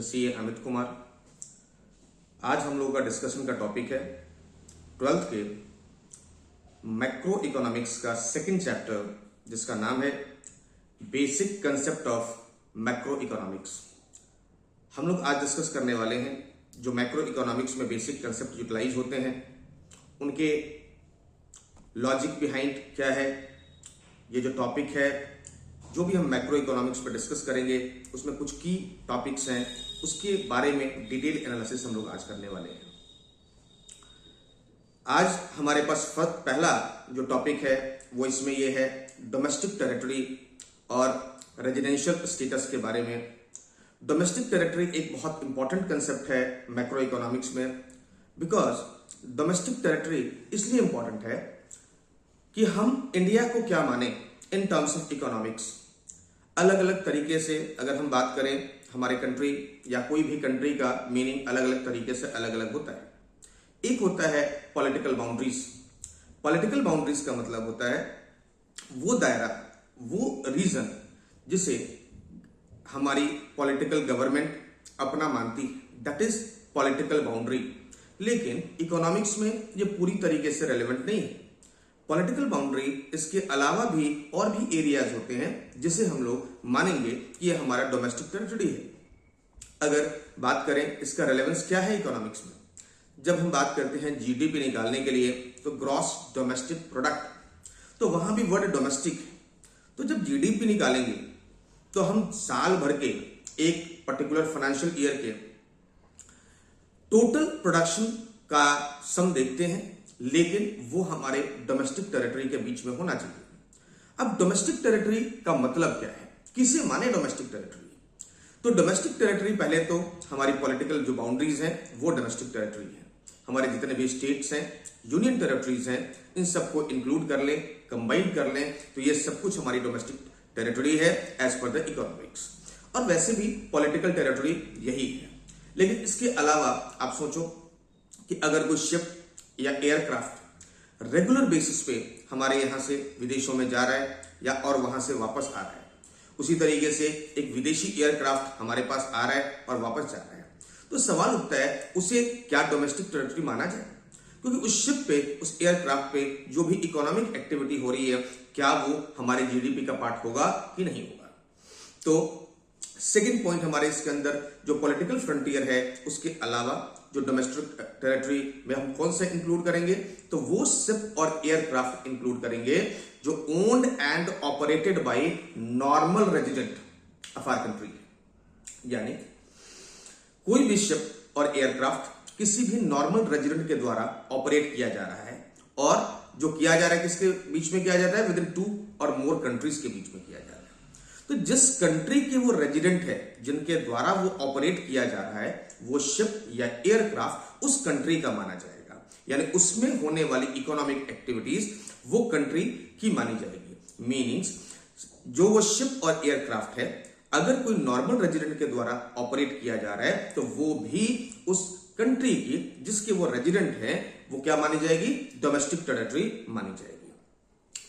CA Amit Kumar. आज हम लोगों का डिस्कशन का टॉपिक है 12th के मैक्रो इकोनॉमिक्स का सेकंड चैप्टर, जिसका नाम है basic concept of macro economics. हम लोग आज डिस्कस करने वाले हैं जो मैक्रो इकोनॉमिक्स में बेसिक कंसेप्ट यूटिलाइज होते हैं, उनके लॉजिक बिहाइंड क्या है। ये जो टॉपिक है, जो भी हम मैक्रो इकोनॉमिक्स पर डिस्कस करेंगे, उसमें कुछ की टॉपिक्स हैं, उसके बारे में डिटेल एनालिसिस हम लोग आज करने वाले हैं। आज हमारे पास पहला जो टॉपिक है वो इसमें ये है डोमेस्टिक टेरिटरी और रेजिडेंशियल स्टेटस के बारे में। डोमेस्टिक टेरिटरी एक बहुत इंपॉर्टेंट कंसेप्ट है मैक्रो इकोनॉमिक्स में, बिकॉज डोमेस्टिक टेरिटरी इसलिए इंपॉर्टेंट है कि हम इंडिया को क्या माने इन टर्म्स ऑफ इकोनॉमिक्स। अलग अलग तरीके से अगर हम बात करें, हमारे कंट्री या कोई भी कंट्री का मीनिंग अलग अलग तरीके से अलग अलग होता है। एक होता है पॉलिटिकल बाउंड्रीज। पॉलिटिकल बाउंड्रीज का मतलब होता है वो दायरा, वो रीजन जिसे हमारी पॉलिटिकल गवर्नमेंट अपना मानती है, दैट इज पॉलिटिकल बाउंड्री। लेकिन इकोनॉमिक्स में ये पूरी तरीके से रेलेवेंट नहीं है। पॉलिटिकल बाउंड्री इसके अलावा भी और भी एरियाज होते हैं जिसे हम लोग मानेंगे कि ये हमारा डोमेस्टिक टेरिटरी है। अगर बात करें इसका रेलेवेंस क्या है इकोनॉमिक्स में, जब हम बात करते हैं जीडीपी निकालने के लिए तो ग्रॉस डोमेस्टिक प्रोडक्ट, तो वहां भी वर्ड डोमेस्टिक है। तो जब जीडीपी निकालेंगे तो हम साल भर के एक पर्टिकुलर फाइनेंशियल ईयर के टोटल प्रोडक्शन का सम देखते हैं, लेकिन वो हमारे डोमेस्टिक टेरिटरी के बीच में होना चाहिए। अब डोमेस्टिक टेरिटरी का मतलब क्या है, किसे माने डोमेस्टिक टेरिटरी? तो डोमेस्टिक टेरिटरी पहले तो हमारी पॉलिटिकल जो बाउंड्रीज हैं वो डोमेस्टिक टेरिटरी है। हमारे जितने भी स्टेट्स हैं, यूनियन टेरिटरीज हैं, इन सबको इंक्लूड कर लें, कंबाइन कर लें, तो ये सब कुछ हमारी डोमेस्टिक टेरिटरी है एज पर द इकोनॉमिक्स। और वैसे भी पॉलिटिकल टेरिटरी यही है। लेकिन इसके अलावा आप सोचो कि अगर कोई शिप या एयरक्राफ्ट रेगुलर बेसिस पे हमारे यहां से विदेशों में जा रहा है या और वहां से वापस आ रहा है, उसी तरीके से एक विदेशी एयरक्राफ्ट हमारे पास आ रहा है और वापस जा रहा है, तो सवाल उठता है उसे क्या डोमेस्टिक टेरिटरी माना जाए? क्योंकि उस शिप पे, उस एयरक्राफ्ट पे जो भी इकोनॉमिक एक्टिविटी हो रही है, क्या वो हमारे जीडीपी का पार्ट होगा कि नहीं होगा? तो सेकेंड पॉइंट हमारे इसके अंदर जो पॉलिटिकल फ्रंटियर है, उसके अलावा जो डोमेस्टिक टेरिटरी में हम कौन सा इंक्लूड करेंगे, तो वो शिप और एयरक्राफ्ट इंक्लूड करेंगे जो owned and operated by normal resident of our country. यानी कोई भी शिप और एयरक्राफ्ट किसी भी नॉर्मल रेजिडेंट के द्वारा ऑपरेट किया जा रहा है, और जो किया जा रहा है किसके बीच में किया जाता है? विद इन 2 और मोर कंट्रीज के बीच में किया जा रहा है। तो जिस कंट्री के वो रेजिडेंट है, जिनके द्वारा वो ऑपरेट किया जा रहा है, वो शिप या एयरक्राफ्ट उस कंट्री का माना जाएगा। यानी उसमें होने वाली इकोनॉमिक एक्टिविटीज वो कंट्री की मानी जाएगी। मीनिंग्स जो वो शिप और एयरक्राफ्ट है, अगर कोई नॉर्मल रेजिडेंट के द्वारा ऑपरेट किया जा रहा है, तो वो भी उस कंट्री की जिसके वो रेजिडेंट है, वो क्या मानी जाएगी? डोमेस्टिक टेरिटरी मानी जाएगी।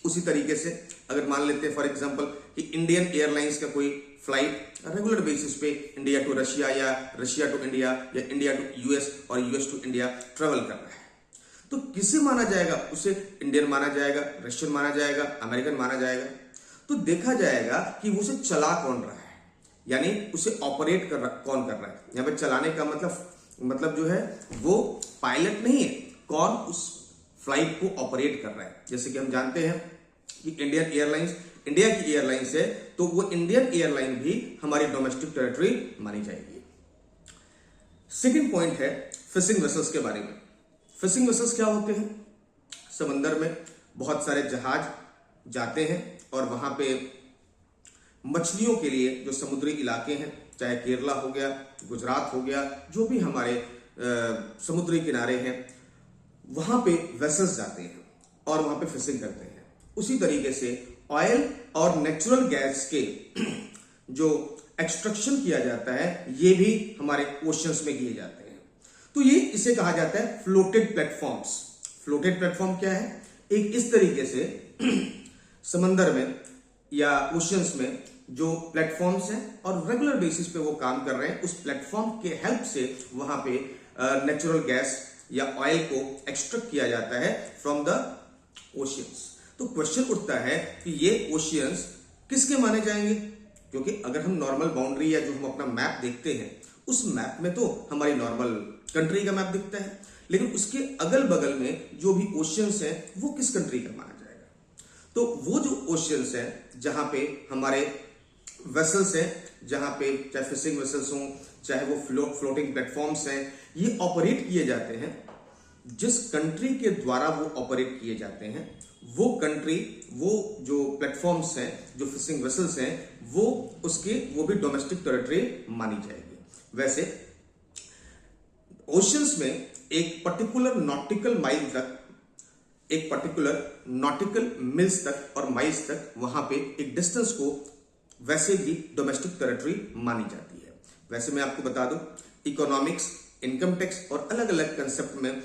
उसी तरीके से अगर मान लेते हैं फॉर एग्जांपल कि इंडियन एयरलाइंस का कोई फ्लाइट रेगुलर बेसिस पे इंडिया टू रशिया या रशिया टू इंडिया या इंडिया टू यूएस और यूएस टू इंडिया ट्रेवल कर रहा है, तो किसे माना जाएगा? उसे इंडियन माना जाएगा, रशियन माना जाएगा, अमेरिकन माना जाएगा। तो देखा जाएगा कि उसे चला कौन रहा है, यानी उसे ऑपरेट कौन कर रहा है। यहां पर चलाने का मतलब जो है वो पायलट नहीं है, कौन उस फ्लाइट को ऑपरेट कर रहा है। जैसे कि हम जानते हैं कि इंडियन एयरलाइंस इंडिया की एयरलाइंस है, तो वो इंडियन एयरलाइन भी हमारी डोमेस्टिक टेरिटरी मानी जाएगी। सेकंड पॉइंट है फिशिंग वेसल्स के बारे में। फिशिंग वेसल्स क्या होते हैं? समंदर में बहुत सारे जहाज जाते हैं और वहां पे मछलियों के लिए जो समुद्री इलाके हैं, चाहे केरला हो गया, गुजरात हो गया, जो भी हमारे समुद्री किनारे हैं, वहां पे वेसल्स जाते हैं और वहां पे फिशिंग करते हैं। उसी तरीके से ऑयल और नेचुरल गैस के जो एक्सट्रैक्शन किया जाता है, ये भी हमारे ओशंस में किए जाते हैं। तो ये इसे कहा जाता है फ्लोटेड प्लेटफॉर्म्स। फ्लोटेड प्लेटफॉर्म क्या है? एक इस तरीके से समंदर में या ओशंस में जो प्लेटफॉर्म्स हैं और रेगुलर बेसिस पे वो काम कर रहे हैं, उस प्लेटफॉर्म के हेल्प से वहां पे नेचुरल गैस या ऑयल को एक्सट्रैक्ट किया जाता है फ्रॉम द ओशियंस। तो क्वेश्चन उठता है कि ये ओशियंस किसके माने जाएंगे, क्योंकि अगर हम नॉर्मल बाउंड्री या जो हम अपना मैप देखते हैं उस मैप में तो हमारी नॉर्मल कंट्री का मैप दिखता है, लेकिन उसके अगल बगल में जो भी ओशियंस हैं वो किस कंट्री का माना जाएगा। तो वो जो ओशियंस हैं जहां पे हमारे वेसल्स हैं, जहां पे चाहे फिशिंग वेसल्स हों, चाहे वो फ्लोटिंग प्लेटफॉर्म्स हैं, ये ऑपरेट किए जाते हैं, जिस कंट्री के द्वारा वो ऑपरेट किए जाते हैं वो कंट्री, वो जो प्लेटफॉर्म्स हैं, जो फिशिंग वेसल्स हैं, वो भी डोमेस्टिक टेरिटरी मानी जाएगी। वैसे ओशियंस में एक पर्टिकुलर नॉटिकल माइल तक, एक पर्टिकुलर नॉटिकल मिल्स तक और माइल्स तक वहां पे एक डिस्टेंस को वैसे भी डोमेस्टिक टेरिटरी मानी जाती है। वैसे मैं आपको बता दूं, इकोनॉमिक्स, इनकम टैक्स और अलग अलग कंसेप्ट में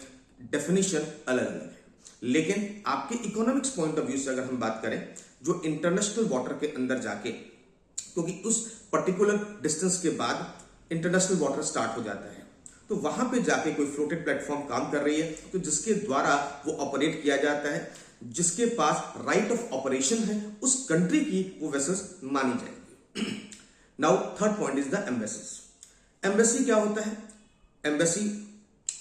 डेफिनेशन अलग अलग है, लेकिन आपके इकोनॉमिक्स पॉइंट ऑफ व्यू से अगर हम बात करें, जो इंटरनेशनल वाटर के अंदर जाके, क्योंकि उस पर्टिकुलर डिस्टेंस के बाद इंटरनेशनल वाटर स्टार्ट हो जाता है, तो वहां पे जाके कोई फ्लोटेड प्लेटफॉर्म काम कर रही है, तो जिसके द्वारा वो ऑपरेट किया जाता है, जिसके पास राइट ऑफ ऑपरेशन है, उस कंट्री की वो वेसल्स मानी जाएगी। Now third point is the embassies. Embassy क्या होता है? एम्बेसी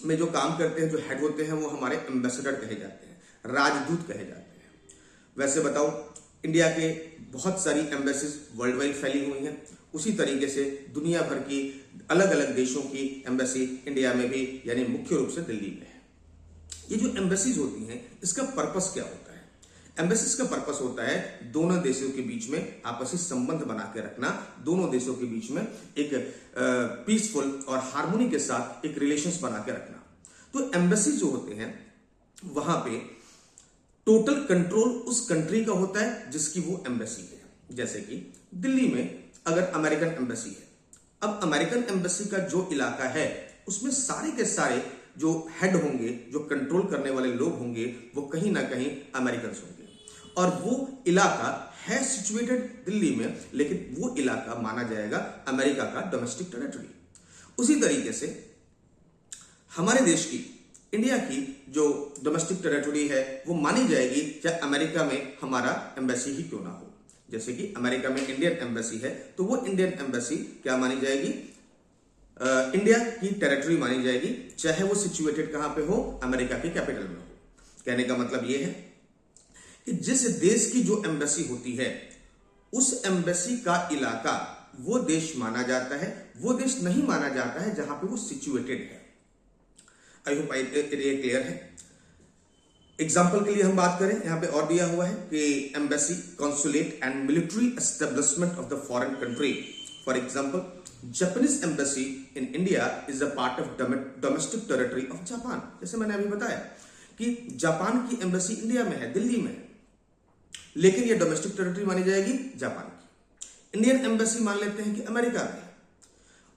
में जो काम करते हैं, जो हेड होते हैं, वो हमारे एम्बेसडर कहे जाते हैं, राजदूत कहे जाते हैं। वैसे बताओ, इंडिया के बहुत सारी एम्बेसीज वर्ल्ड वाइड फैली हुई हैं, उसी तरीके से दुनिया भर की अलग अलग देशों की एम्बेसी इंडिया में भी, यानी मुख्य रूप से दिल्ली में है। ये जो एम्बेसीज होती हैं, इसका पर्पस क्या होता है? एम्बेसीज का पर्पस होता है दोनों देशों के बीच में आपसी संबंध बना के रखना, दोनों देशों के बीच में एक पीसफुल और हार्मोनी के साथ एक रिलेशंस बना के रखना। तो एम्बेसी जो होते हैं वहां पे टोटल कंट्रोल उस कंट्री का होता है जिसकी वो एम्बेसी है। जैसे कि दिल्ली में अगर अमेरिकन एम्बेसी है, अब अमेरिकन एम्बेसी का जो इलाका है उसमें सारे के सारे जो हेड होंगे, जो कंट्रोल करने वाले लोग होंगे, वो कहीं ना कहीं अमेरिकन होंगे, और वो इलाका है सिचुएटेड दिल्ली में, लेकिन वो इलाका माना जाएगा अमेरिका का डोमेस्टिक टेरिटरी। उसी तरीके से हमारे देश की, इंडिया की जो डोमेस्टिक टेरिटरी है वो मानी जाएगी चाहे अमेरिका में हमारा एम्बेसी ही क्यों ना हो। जैसे कि अमेरिका में इंडियन एम्बेसी है, तो वो इंडियन एम्बेसी क्या मानी जाएगी? इंडिया की टेरिटरी मानी जाएगी, चाहे वो सिचुएटेड कहां पे हो, अमेरिका के कैपिटल में हो। कहने का मतलब ये है कि जिस देश की जो एम्बेसी होती है, उस एम्बेसी का इलाका वो देश माना जाता है, वो देश नहीं माना जाता है जहां पे वो सिचुएटेड है। आई होप ये क्लियर है। एग्जाम्पल के लिए हम बात करें, यहां पे और दिया हुआ है कि embassy, consulate and military establishment of the foreign country. For example, Japanese embassy in India is a part of domestic territory of Japan. जैसे मैंने अभी बताया कि जापान की एम्बेसी इंडिया में है, दिल्ली में, लेकिन ये डोमेस्टिक टेरिटरी मानी जाएगी जापान की। इंडियन एम्बेसी मान लेते हैं कि अमेरिका में,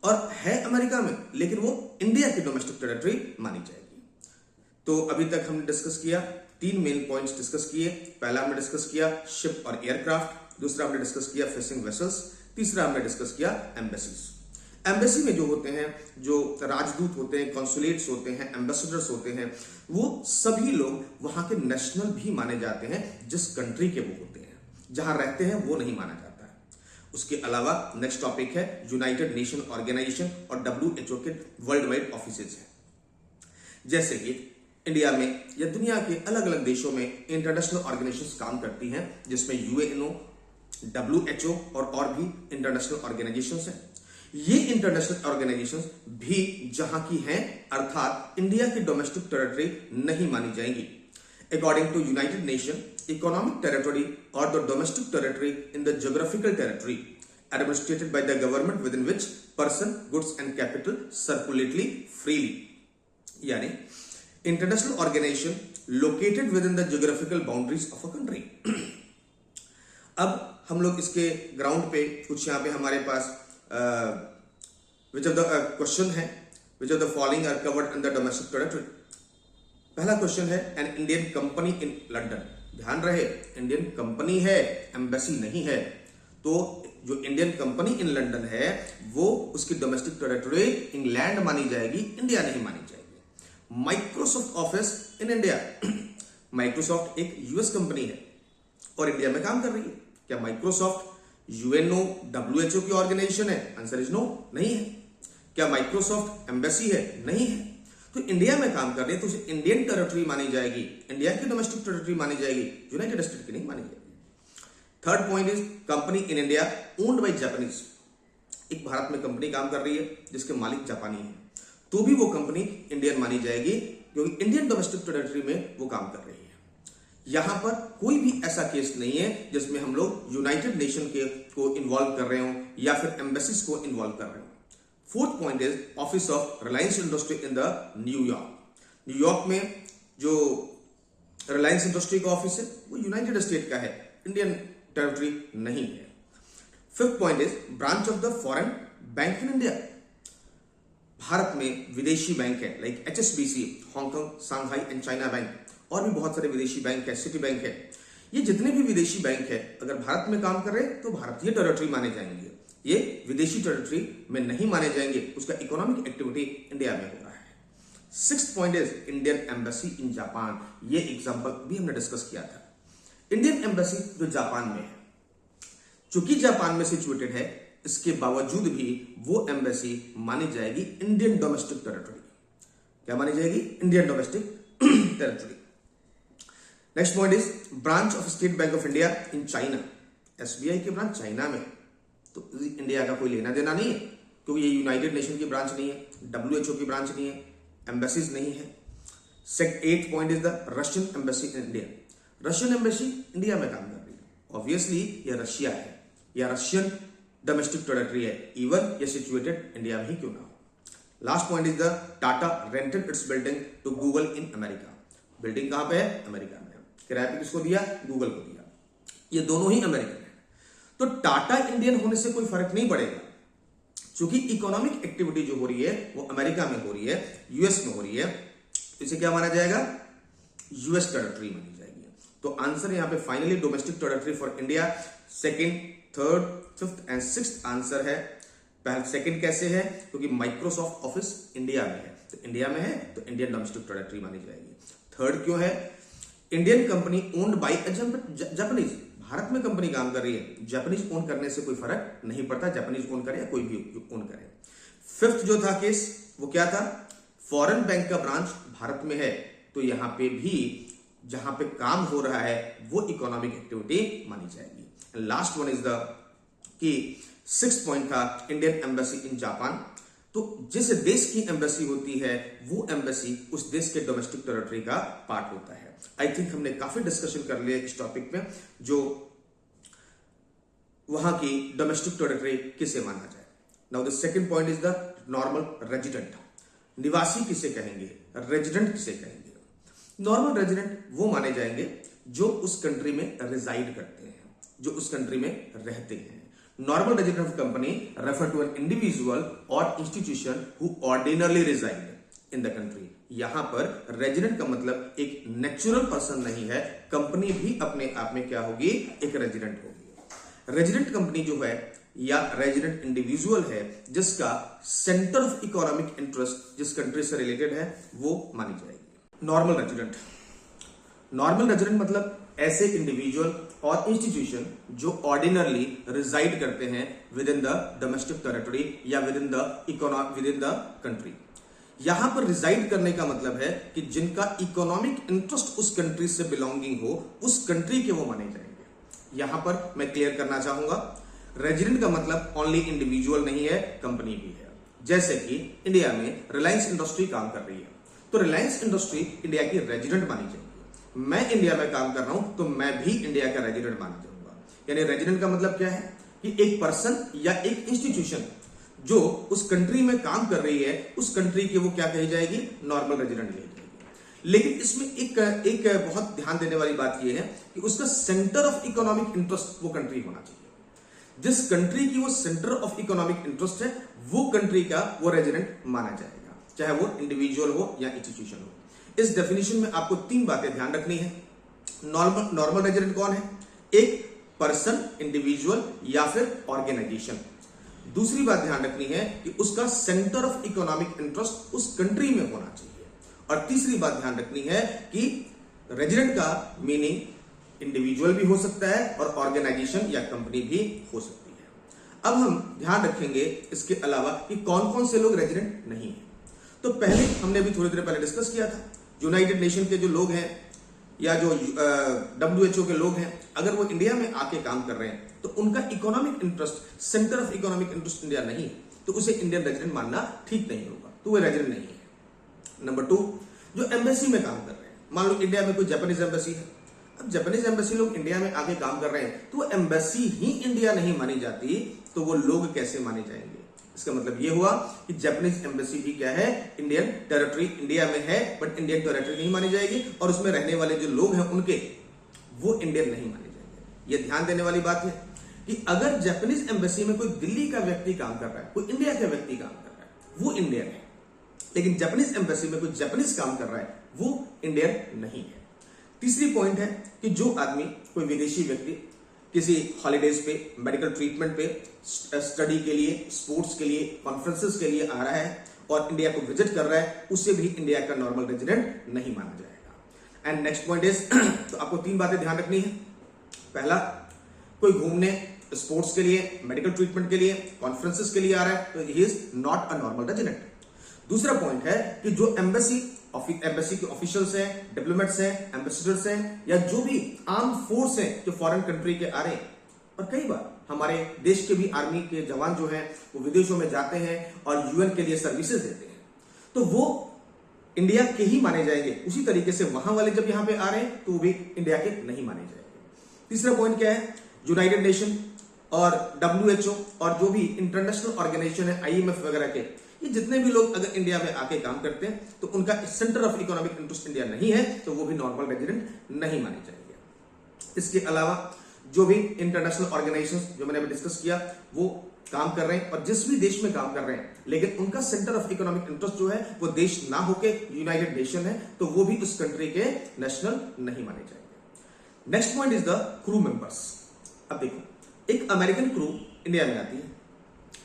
और है अमेरिका में, लेकिन वो इंडिया की डोमेस्टिक टेरिटरी मानी जाएगी। तो अभी तक हमने डिस्कस किया, 3 मेन पॉइंट्स डिस्कस किए। पहला हमने डिस्कस किया शिप और एयरक्राफ्ट, दूसरा हमने डिस्कस किया फिशिंग वेसल्स, तीसरा हमने डिस्कस किया एम्बेसीज। एम्बेसी में जो होते हैं, जो राजदूत होते हैं, कॉन्सुलेट्स होते हैं, एम्बेसडर्स होते हैं, वो सभी लोग वहां के नेशनल भी माने जाते हैं, जिस कंट्री के वो होते हैं। जहां रहते हैं वो नहीं माना जाता है। उसके अलावा नेक्स्ट टॉपिक है यूनाइटेड नेशन ऑर्गेनाइजेशन और WHO के वर्ल्ड वाइड ऑफिसेज हैं। जैसे कि इंडिया में या दुनिया के अलग अलग देशों में इंटरनेशनल ऑर्गेनाइजेशंस काम करती हैं, जिसमें UNO, WHO और भी इंटरनेशनल ऑर्गेनाइजेशंस हैं। ये इंटरनेशनल ऑर्गेनाइजेशंस भी जहां की हैं, अर्थात इंडिया की डोमेस्टिक टेरिटरी नहीं मानी जाएंगी। According to United Nation, economic territory और the domestic territory in the geographical territory administrated by the government within which person, goods and capital circulately freely, यानी international organisation located within the geographical boundaries of a country. अब हम लोग इसके ground पे कुछ यहाँ पे हमारे पास विच ऑफ द क्वेश्चन है, which of the following are covered in the domestic territory. पहला क्वेश्चन है an Indian company in London. ध्यान रहे, इंडियन कंपनी है, एम्बेसी नहीं है। तो जो इंडियन कंपनी इन लंदन है वो उसकी डोमेस्टिक टेरिटरी इंग्लैंड मानी जाएगी, इंडिया नहीं मानी जाएगी। Microsoft office in India, Microsoft एक यूएस कंपनी है और इंडिया में काम कर रही है। क्या माइक्रोसॉफ्ट यूएनओ WHO की ऑर्गेनाइजेशन है? आंसर इज नो, नहीं है। क्या माइक्रोसॉफ्ट एम्बेसी है? नहीं है। तो इंडिया में काम कर रही है तो उसे इंडियन टेरिटरी मानी जाएगी, इंडिया की डोमेस्टिक टेरिटरी मानी जाएगी, यूनाइटेड स्टेट की नहीं मानी जाएगी। Third point is company in India owned by Japanese. एक भारत में कंपनी काम कर रही है जिसके मालिक जापानी है, तो भी वो कंपनी इंडियन मानी जाएगी क्योंकि इंडियन डोमेस्टिक टेरिटरी में वो काम कर रही है। यहां पर कोई भी ऐसा केस नहीं है जिसमें हम लोग यूनाइटेड नेशन के को इन्वॉल्व कर रहे हो या फिर एम्बेसीज को इन्वॉल्व कर रहे हो। Fourth point is office of Reliance industry in the New York. New York में जो रिलायंस इंडस्ट्री का ऑफिस है वो यूनाइटेड स्टेट का है, इंडियन टेरिटरी नहीं है। Fifth point is branch of the foreign bank in India. Bharat में विदेशी बैंक है like HSBC, Hong Kong, Shanghai and China bank, और भी बहुत सारे विदेशी बैंक है, सिटी बैंक है। ये जितने भी विदेशी बैंक है अगर भारत में काम कर रहे हैं तो भारतीय टेरिटरी माने जाएंगे, ये विदेशी टेरिटरी में नहीं माने जाएंगे, उसका इकोनॉमिक एक्टिविटी इंडिया में हो रहा है। Sixth point is Indian embassy in Japan. ये एग्जांपल भी हमने डिस्कस किया था। इंडियन एम्बेसी जो जापान में है, चूंकि जापान में सिचुएटेड है, इसके बावजूद भी वो एम्बेसी मानी जाएगी इंडियन डोमेस्टिक टेरिटरी। क्या मानी जाएगी? Indian domestic territory. Next point is branch of state bank of India in China. SBI की ब्रांच चाइना में, तो इंडिया का कोई लेना देना नहीं है क्योंकि ये यूनाइटेड नेशन की ब्रांच नहीं है, WHO की ब्रांच नहीं है, एम्बेसीज नहीं है। Eight point is the Russian embassy in India. Russian embassy India में काम कर रही है, ऑब्वियसली ये रशिया है या रशियन डोमेस्टिक टेरिटरी है, इवन ये सिचुएटेड इंडिया में ही क्यों ना हो। Last point is the Tata rented its building to Google in America. Building कहां पे है? अमेरिका में। किराए पे किसको दिया? गूगल को दिया। ये दोनों ही अमेरिकन है, तो टाटा इंडियन होने से कोई फर्क नहीं पड़ेगा क्योंकि इकोनॉमिक एक्टिविटी जो हो रही है वो अमेरिका में हो रही है, यूएस में हो रही है, इसे क्या माना जाएगा? यूएस टेरिटरी मानी जाएगी। तो आंसर यहां पे finally domestic territory for India second, third, fifth and sixth answer है। पहले सेकंड कैसे है? क्योंकि माइक्रोसॉफ्ट ऑफिस इंडिया में है, तो इंडिया में है तो इंडियन डोमेस्टिक टेरिटरी मानी जाएगी। थर्ड क्यों है? Indian company owned by Japanese. Bharat में कंपनी काम कर रही है, जापानीज ओन करने से कोई फर्क नहीं पड़ता, जापानीज ओन करे या कोई भी ओन करे। फिफ्थ जो था केस वो क्या था? फॉरेन बैंक का ब्रांच भारत में है, तो यहां पे भी जहां पे काम हो रहा है वो इकोनॉमिक एक्टिविटी मानी जाएगी। लास्ट वन इज द कि सिक्स्थ पॉइंट था इंडियन एम्बेसी इन जापान। तो जिस देश की एम्बेसी होती है वो एम्बेसी उस देश के डोमेस्टिक टेरिटरी का पार्ट होता है। आई थिंक हमने काफी डिस्कशन कर लिया इस टॉपिक में, जो वहां की डोमेस्टिक टेरिटरी किसे माना जाए। Now the second point is the normal resident. निवासी किसे कहेंगे? रेजिडेंट किसे कहेंगे? नॉर्मल रेजिडेंट वो माने जाएंगे जो उस कंट्री में रिजाइड करते हैं, जो उस कंट्री में रहते हैं। Normal resident of company refer to an individual or institution who ordinarily reside in the country. यहां पर रेजिडेंट का मतलब एक नेचुरल पर्सन नहीं है, कंपनी भी अपने आप में क्या होगी? एक रेजिडेंट होगी। रेजिडेंट कंपनी जो है या रेजिडेंट इंडिविजुअल है जिसका सेंटर ऑफ इकोनॉमिक इंटरेस्ट जिस कंट्री से रिलेटेड है वो मानी जाएगी। नॉर्मल रेजिडेंट, नॉर्मल रेजिडेंट मतलब ऐसे इंडिविजुअल और इंस्टीट्यूशन जो ऑर्डिनरली रिजाइड करते हैं with in the domestic territory या विद इन द कंट्री। यहां पर रिजाइड करने का मतलब है कि जिनका इकोनॉमिक इंटरेस्ट उस कंट्री से बिलोंगिंग हो, उस कंट्री के वो माने जाएंगे। यहां पर मैं क्लियर करना चाहूंगा, रेजिडेंट का मतलब ओनली इंडिविजुअल नहीं है, कंपनी भी है। जैसे कि इंडिया में रिलायंस इंडस्ट्री काम कर रही है, तो रिलायंस इंडस्ट्री इंडिया की रेजिडेंट मानी जाएगी। मैं इंडिया में काम कर रहा हूं तो मैं भी इंडिया का रेजिडेंट माना जाऊंगा। यानी रेजिडेंट का मतलब क्या है कि एक पर्सन या एक इंस्टीट्यूशन जो उस कंट्री में काम कर रही है, उस कंट्री की वो क्या कही जाएगी? नॉर्मल रेजिडेंट कही जाएगी। लेकिन इसमें एक बहुत ध्यान देने वाली बात यह है कि उसका सेंटर ऑफ इकोनॉमिक इंटरेस्ट वो कंट्री होना चाहिए। जिस कंट्री की वो सेंटर ऑफ इकोनॉमिक इंटरेस्ट है वो कंट्री का वो रेजिडेंट माना जाएगा, चाहे वो इंडिविजुअल हो या इंस्टीट्यूशन हो। इस डेफिनेशन में आपको तीन बातें ध्यान रखनी है। नॉर्मल रेजिडेंट कौन है? एक पर्सन, इंडिविजुअल या फिर ऑर्गेनाइजेशन। दूसरी बात ध्यान रखनी है कि उसका सेंटर ऑफ इकोनॉमिक इंटरेस्ट उस कंट्री में होना चाहिए। और तीसरी बात ध्यान रखनी है कि रेजिडेंट का मीनिंग इंडिविजुअल भी हो सकता है और ऑर्गेनाइजेशन या कंपनी भी हो सकती है। अब हम ध्यान रखेंगे इसके अलावा कि कौन कौन से लोग रेजिडेंट नहीं है। तो पहले हमने भी थोड़ी देर पहले डिस्कस किया था, यूनाइटेड नेशन के जो लोग हैं या जो WHO के लोग हैं, अगर वो इंडिया में आके काम कर रहे हैं तो उनका economic interest, centre of economic interest India नहीं है, तो उसे इंडियन रेजिडेंट मानना ठीक नहीं होगा, तो वो रेजिडेंट नहीं है। नंबर 2, जो एम्बेसी में काम कर रहे हैं, मान लो इंडिया में कोई जापानीज एम्बेसी है, अब जापानीज एम्बेसी लोग इंडिया में आके काम कर रहे हैं तो वो एम्बेसी ही इंडिया नहीं मानी जाती, तो वो लोग कैसे माने जाएंगे? इसका मतलब ये हुआ कि जापानीज एम्बेसी भी क्या है, इंडियन टेरिटरी इंडिया में है, बट इंडियन टेरिटरी नहीं मानी जाएगी, और उसमें रहने वाले जो लोग हैं उनके वो इंडियन नहीं माने जाएंगे। ये ध्यान देने वाली बात है कि अगर जापानीज एम्बेसी में कोई दिल्ली का व्यक्ति काम कर रहा है, कोई इंडिया का व्यक्ति काम कर रहा है, वो इंडियन है, लेकिन जापानीज एम्बेसी में कोई जापानीज काम कर रहा है, वो इंडियन नहीं है। तीसरी पॉइंट है कि जो आदमी, कोई विदेशी व्यक्ति किसी हॉलीडेज पे, मेडिकल ट्रीटमेंट पे, स्टडी के लिए, स्पोर्ट्स के लिए, कॉन्फ्रेंसेस के लिए आ रहा है और इंडिया को विजिट कर रहा है, उसे भी इंडिया का नॉर्मल रेजिडेंट नहीं माना जाएगा। एंड नेक्स्ट पॉइंट इज, तो आपको 3 बातें ध्यान रखनी है। पहला, कोई घूमने, स्पोर्ट्स के लिए, मेडिकल ट्रीटमेंट के लिए, कॉन्फ्रेंसेस के लिए आ रहा है तो he is not a normal resident. दूसरा पॉइंट है कि जो एम्बेसी के ऑफिशियल्स हैं, डिप्लोमेट्स हैं, एम्बेसडर्स हैं, या जो भी आर्म फोर्स हैं जो फॉरेन कंट्री के आ रहे हैं, और कई बार हमारे देश के भी आर्मी के जवान जो हैं वो विदेशों में जाते हैं और यूएन के लिए सर्विसेज देते हैं, तो वो इंडिया के ही माने जाएंगे। उसी तरीके से वहां वाले जब यहां पे आ रहे हैं तो वो भी इंडिया के नहीं माने जाएंगे। तीसरा पॉइंट क्या है, यूनाइटेड नेशन और WHO और जो भी इंटरनेशनल ऑर्गेनाइजेशन है, IMF वगैरह के, ये जितने भी लोग अगर इंडिया में आके काम करते हैं तो उनका centre of economic interest India नहीं है, तो वो भी नॉर्मल रेजिडेंट नहीं माने जाएंगे। इसके अलावा जो भी इंटरनेशनल ऑर्गेनाइजेशंस जो मैंने अभी डिस्कस किया वो काम कर रहे हैं और जिस भी देश में काम कर रहे हैं, लेकिन उनका सेंटर ऑफ इकोनॉमिक इंटरेस्ट जो है वो देश ना होके यूनाइटेड नेशन है, तो वो भी उस कंट्री के नेशनल नहीं माने जाएंगे। Next point is the crew members. अब देखो, एक अमेरिकन क्रू इंडिया में आती है,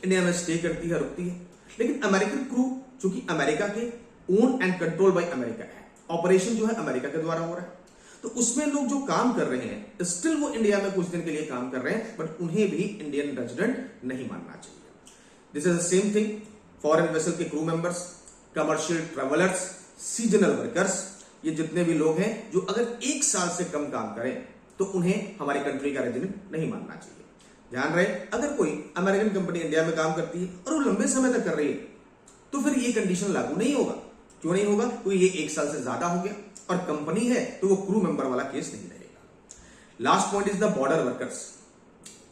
इंडिया में स्टे करती है, रुकती है, लेकिन अमेरिकन क्रू चूंकि अमेरिका के own and control by America है, ऑपरेशन जो है अमेरिका के द्वारा हो रहा है, तो उसमें लोग जो काम कर रहे हैं स्टिल वो इंडिया में कुछ दिन के लिए काम कर रहे हैं, बट उन्हें भी इंडियन रेजिडेंट नहीं मानना चाहिए। This is the same thing foreign vessel के crew members, commercial travellers, seasonal workers, ये जितने भी लोग हैं जो अगर 1 साल से कम काम करें तो उन्हें हमारी कंट्री का रेजिडेंट नहीं मानना चाहिए। ध्यान रहे, अगर कोई अमेरिकन कंपनी इंडिया में काम करती है और वो लंबे समय तक कर रही है तो फिर ये कंडीशन लागू नहीं होगा। क्यों नहीं होगा? क्योंकि ये 1 साल से ज्यादा हो गया और कंपनी है तो वो क्रू मेंबर वाला केस नहीं रहेगा। Last point is the border workers.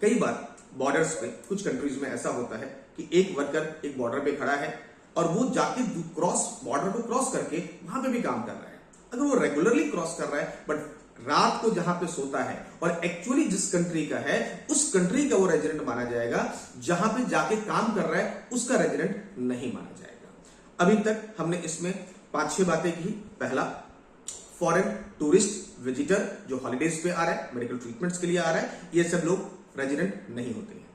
कई बार बॉर्डर्स पे कुछ कंट्रीज में ऐसा होता है कि एक वर्कर एक बॉर्डर पे खड़ा है और वो जाके बॉर्डर को क्रॉस करके वहां पे भी काम कर रहा है। अगर वो रेगुलरली क्रॉस कर रहा है बट रात को जहां पे सोता है और एक्चुअली जिस कंट्री का है उस कंट्री का वो रेजिडेंट माना जाएगा, जहां पे जाके काम कर रहा है उसका रेजिडेंट नहीं माना जाएगा। अभी तक हमने इसमें 5-6 बातें की। पहला, फॉरेन टूरिस्ट विजिटर जो हॉलीडेज पे आ रहा है, मेडिकल ट्रीटमेंट्स के लिए आ रहा है, ये सब लोग रेजिडेंट नहीं होते हैं।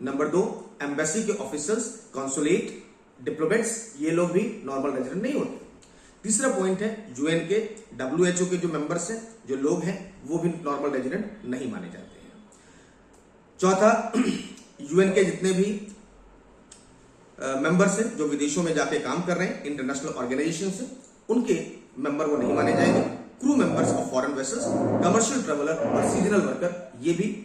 नंबर 2, एम्बेसी के ऑफिसर्स, कॉन्सुलेट, डिप्लोमेट्स, ये लोग भी नॉर्मल रेजिडेंट नहीं होते। तीसरा पॉइंट है यूएन के, WHO के जो मेंबर्स हैं, जो लोग हैं, वो भी नॉर्मल रेजिडेंट नहीं माने जाते हैं। चौथा, यूएन के जितने भी मेंबर्स हैं जो विदेशों में जाके काम कर रहे हैं, इंटरनेशनल ऑर्गेनाइजेशन से, उनके मेंबर वो नहीं माने जाएंगे। Crew members of foreign vessels, commercial traveller और सीजनल वर्कर, ये भी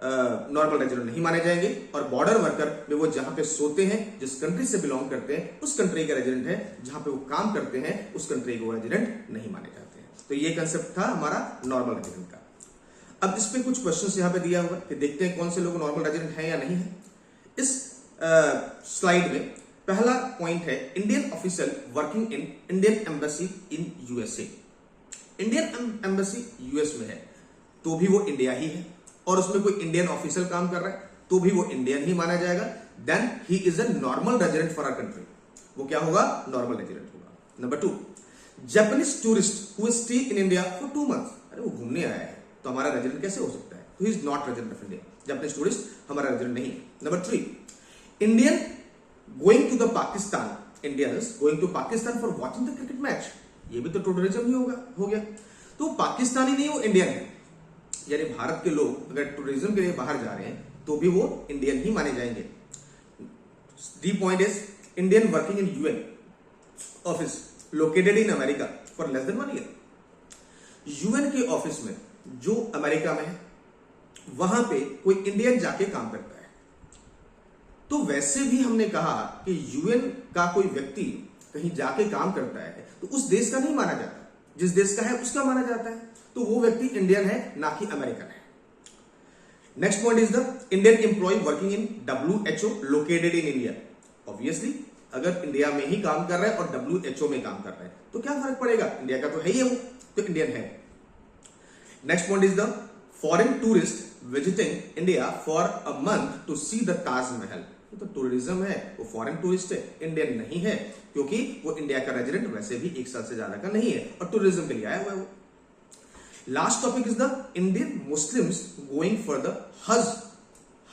नॉर्मल रेजिडेंट नहीं माने जाएंगे। और बॉर्डर वर्कर में वो जहां पे सोते हैं, जिस कंट्री से बिलोंग करते हैं, उस कंट्री का रेजिडेंट है, जहां पे वो काम करते हैं उस कंट्री के वो रेजिडेंट नहीं माने जाते हैं। तो ये कंसेप्ट था हमारा नॉर्मल रेजिडेंट का। अब इस पे कुछ क्वेश्चन यहां पे दिया हुआ कि देखते हैं कौन से लोग नॉर्मल रेजिडेंट है या नहीं है। इस स्लाइड में पहला पॉइंट है Indian official working in Indian embassy in USA। Indian embassy US में है तो भी वो इंडिया ही है, और उसमें कोई इंडियन ऑफिशियल काम कर रहा है तो भी वो इंडियन ही माना जाएगा। Then he is a normal resident for our country. वो क्या होगा? नॉर्मल रेजिडेंट होगा। Number 2, Japanese tourist who stay in India for 2 months. अरे वो घूमने आया है तो हमारा रेजिडेंट कैसे हो सकता है? तो he is not resident of India. Japanese tourist हमारा रेजिडेंट नहीं है। Number 3, Indian going to the Pakistan, Indians going to Pakistan for watching the cricket match, ये भी तो टूरिज्म ही हो गया। तो पाकिस्तानी नहीं, वो इंडियन है। यानी भारत के लोग अगर टूरिज्म के लिए बाहर जा रहे हैं तो भी वो इंडियन ही माने जाएंगे। The point is Indian working in UN office located in America for less than 1 year. UN के ऑफिस में जो अमेरिका में है वहां पे कोई इंडियन जाके काम करता है। तो वैसे भी हमने कहा कि यूएन का कोई व्यक्ति कहीं जाके काम करता है तो उस देश का नहीं माना जाता, जिस देश का है उसका माना जाता है। तो वो व्यक्ति इंडियन है, ना कि अमेरिकन है। Next point is the Indian employ working in WHO located in India. Obviously अगर इंडिया में ही काम कर रहा है और WHO में काम कर रहा है तो क्या फर्क पड़ेगा, इंडिया का तो है ही, वो तो इंडियन है। Next point is the foreign tourist visiting India for a month to see the Taj Mahal. तो टूरिज्म है, वो फॉरेन टूरिस्ट है, इंडियन नहीं है, क्योंकि वो इंडिया का रेजिडेंट वैसे भी 1 साल से ज्यादा का नहीं है और टूरिज्म के लिए आया हुआ है वो। Last topic is the Indian Muslims going for the हज।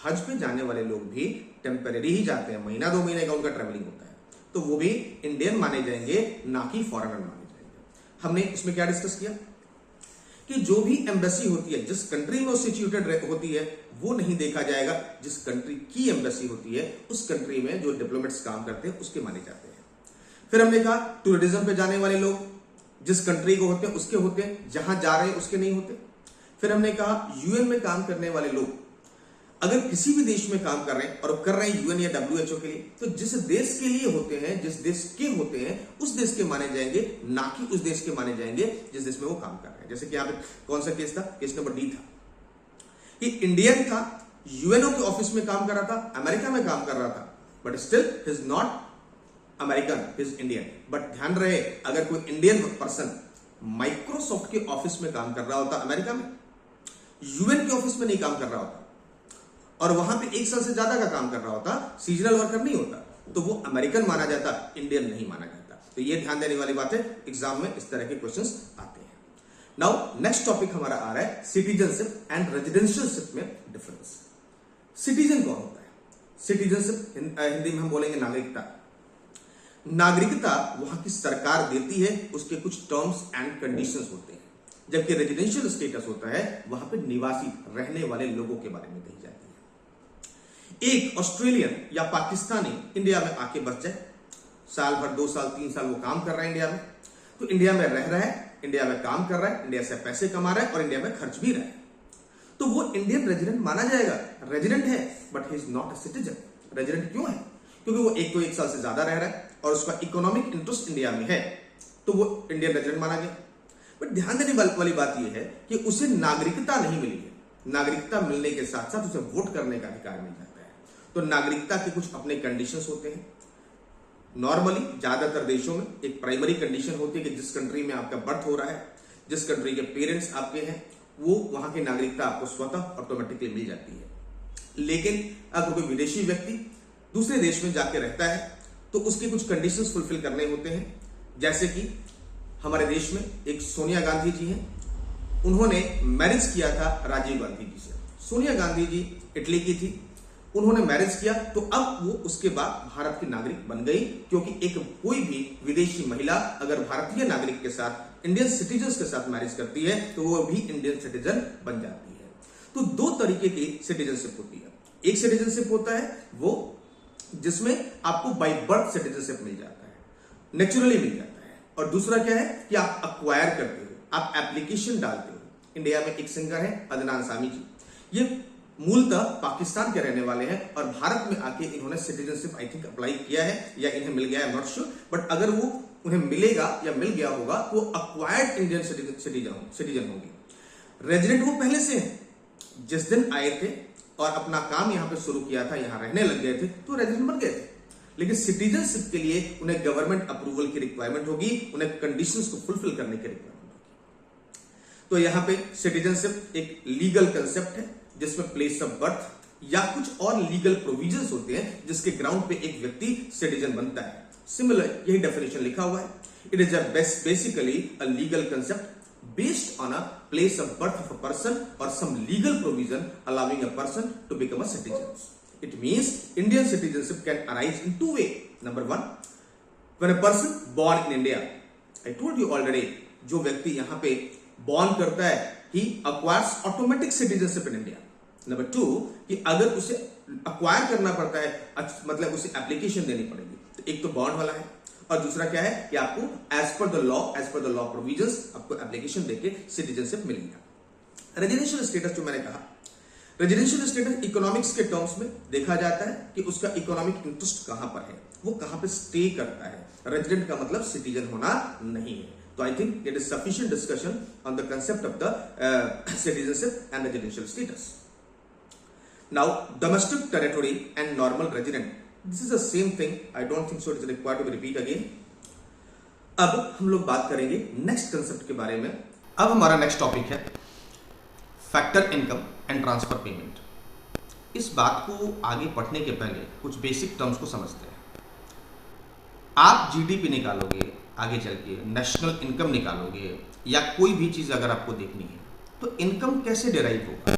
हज पे जाने वाले लोग भी टेम्परेरी ही जाते हैं, महीना 2 महीने का उनका ट्रेवलिंग होता है, तो वो भी इंडियन माने जाएंगे, ना कि फॉरेनर माने जाएंगे। हमने इसमें क्या डिस्कस किया कि जो भी एम्बेसी होती है, जिस कंट्री में वो सिचुएटेड होती है, वो नहीं देखा जाएगा। जिस कंट्री की एम्बेसी होती है उस कंट्री में जो डिप्लोमेट्स काम करते हैं उसके माने जाते हैं। फिर हमने कहा टूरिज्म पे जाने वाले लोग जिस कंट्री को होते हैं उसके होते हैं, जहां जा रहे हैं उसके नहीं होते। फिर हमने कहा यूएन में काम करने वाले लोग अगर किसी भी देश में काम कर रहे हैं और कर रहे हैं यूएन या WHO के लिए, तो जिस देश के लिए होते हैं, जिस देश के होते हैं, उस देश के माने जाएंगे, ना कि उस देश के माने जाएंगे जिस देश में वो काम कर रहे हैं। जैसे कि यहाँ पे कौन सा केस था, केस नंबर D था कि इंडियन था, यूएनओ के ऑफिस में काम कर रहा था, अमेरिका में काम कर रहा था, but still he is not American, he is Indian. But ध्यान रहे अगर कोई इंडियन पर्सन माइक्रोसॉफ्ट के ऑफिस में काम कर रहा होता अमेरिका में, यूएन के ऑफिस में नहीं काम कर रहा होता और वहां पे 1 साल से ज्यादा का काम कर रहा होता, सीजनल वर्कर नहीं होता, तो वो अमेरिकन माना जाता, इंडियन नहीं माना जाता। तो ये ध्यान देने वाली बात है, एग्जाम में इस तरह के क्वेश्चंस आते हैं। नाउ नेक्स्ट टॉपिक हमारा आ रहा है सिटीजनशिप एंड रेजिडेंशियलशिप में डिफरेंस। सिटीजन कौन होता है? सिटीजनशिप हिंदी में हम बोलेंगे नागरिकता। नागरिकता वहां की सरकार देती है, उसके कुछ टर्म्स एंड कंडीशंस होते हैं, जबकि रेजिडेंशियल स्टेटस होता है वहां पे निवासी रहने वाले लोगों के बारे में कही जाती है। एक ऑस्ट्रेलियन या पाकिस्तानी इंडिया में आके बस जाए, साल भर 2 साल 3 साल वो काम कर रहा है इंडिया में, तो इंडिया में रह रहा है, इंडिया में काम कर रहा है, इंडिया से पैसे कमा रहा है और इंडिया में खर्च भी रहा है, तो वो इंडियन रेजिडेंट माना जाएगा। रेजिडेंट है but he is not a citizen. Resident क्यों है? क्योंकि वो 1 साल से ज्यादा रह रहा है और उसका इकोनॉमिक इंटरेस्ट इंडिया में है, तो वो इंडियन रेजिडेंट माना गया। बट ध्यान देने वाली बात यह है कि उसे नागरिकता नहीं मिली है। नागरिकता मिलने के साथ साथ उसे वोट करने का अधिकार मिल जाता है। तो नागरिकता के कुछ अपने कंडीशंस होते हैं। नॉर्मली ज्यादातर देशों में एक प्राइमरी कंडीशन होती है कि जिस कंट्री में आपका बर्थ हो रहा है, जिस कंट्री के पेरेंट्स आपके हैं, वो वहां की नागरिकता आपको स्वतः ऑटोमेटिकली मिल जाती है। लेकिन अगर कोई विदेशी व्यक्ति दूसरे देश में जाके रहता है तो उसके कुछ कंडीशंस फुलफिल करने होते हैं। जैसे कि हमारे देश में एक सोनिया गांधी जी हैं, उन्होंने मैरिज किया था राजीव गांधी जी से। सोनिया गांधी जी इटली की थी, उन्होंने मैरिज किया तो अब वो उसके बाद भारत की नागरिक बन गई, क्योंकि एक कोई भी विदेशी महिला अगर भारतीय नागरिक के साथ, इंडियन सिटीजन के साथ मैरिज करती है तो वो भी इंडियन सिटीजन बन जाती है। तो 2 तरीके की सिटीजनशिप होती है। एक सिटीजनशिप होता है वो जिसमें आपको बाय बर्थ सिटीजनशिप मिल जाता है, नेचुरली मिल जाता है, और दूसरा क्या है कि आप अक्वायर करते हो, आप एप्लीकेशन डालते हो। इंडिया में एक सिंगर है अदनान सामी जी, ये मूलतः पाकिस्तान के रहने वाले हैं और भारत में आके इन्होंने सिटीजनशिप आई थिंक अप्लाई किया है या इन्हें मिल गया है, नॉट श्योर, बट अगर वो उन्हें मिलेगा या मिल गया होगा तो वो अक्वायर्ड इंडियन सिटीजन होंगे। रेजिडेंट वो पहले से हैं, जिस दिन आए थे और अपना काम यहां पे शुरू किया था, यहां रहने लग गए थे तो रेजिडेंट बन गए थे। लेकिन सिटीजनशिप के लिए उन्हें गवर्नमेंट अप्रूवल की रिक्वायरमेंट होगी, उन्हें कंडीशंस को फुलफिल करने की रिक्वायरमेंट होगी। तो यहां पे सिटीजनशिप एक लीगल कंसेप्ट है जिसमें प्लेस ऑफ बर्थ या कुछ और लीगल प्रोविजंस होते हैं जिसके ग्राउंड पे एक व्यक्ति सिटीजन बनता है। सिमिलर यही डेफिनेशन लिखा हुआ है। It is basically a legal concept based on a place of birth of a person or some legal provision allowing a person to become a citizen. It means Indian citizenship can arise in two ways. Number one, when a person born in India, I told you already, जो व्यक्ति यहाँ पे born करता है, he acquires automatic citizenship in India. Number two, कि अगर उसे acquire करना पड़ता है, मतलब उसे application देनी पड़ेगी, तो एक तो born वाला है और दूसरा क्या है कि आपको as per the law provisions आपको एप्लीकेशन देके सिटीजनशिप मिलेगा। रेजिडेंशियल स्टेटस जो मैंने कहा, रेजिडेंशियल स्टेटस इकोनॉमिक्स के टर्म्स में देखा जाता है कि उसका इकोनॉमिक इंटरेस्ट कहां पर है, वो कहां पे स्टे करता है। रेजिडेंट का मतलब सिटीजन होना नहीं है। तो I think it is sufficient discussion on the concept of the citizenship and residential status. Now domestic territory and normal resident, this is the same thing, I don't think so it is required to be repeat again. अब हम लोग बात करेंगे next concept के बारे में। अब हमारा नेक्स्ट टॉपिक है factor income and transfer payment. इस बात को आगे पढ़ने के पहले कुछ बेसिक टर्म्स को समझते हैं। आप जीडीपी निकालोगे, आगे चल के नेशनल इनकम निकालोगे, या कोई भी चीज अगर आपको देखनी है तो इनकम कैसे डिराइव होगा।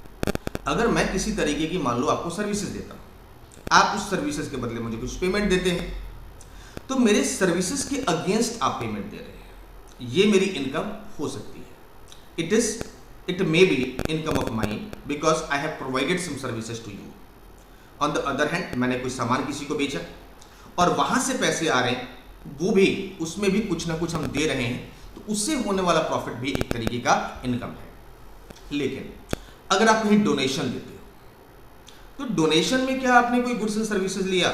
अगर मैं किसी तरीके की मान लो आपको सर्विसेज देता हूं, आप उस सर्विसेज के बदले मुझे कुछ पेमेंट देते हैं, तो मेरे सर्विसेज के अगेंस्ट आप पेमेंट दे रहे हैं, ये मेरी इनकम हो सकती है। It may be income of mine because I have provided some services to you. On the other hand, मैंने कोई सामान किसी को बेचा और वहां से पैसे आ रहे हैं, वो भी उसमें भी कुछ ना कुछ हम दे रहे हैं, तो उससे होने वाला प्रॉफिट भी एक तरीके का इनकम है। लेकिन अगर आप कहीं डोनेशन देते हो, तो डोनेशन में क्या आपने कोई गुड्स एंड सर्विसेज लिया?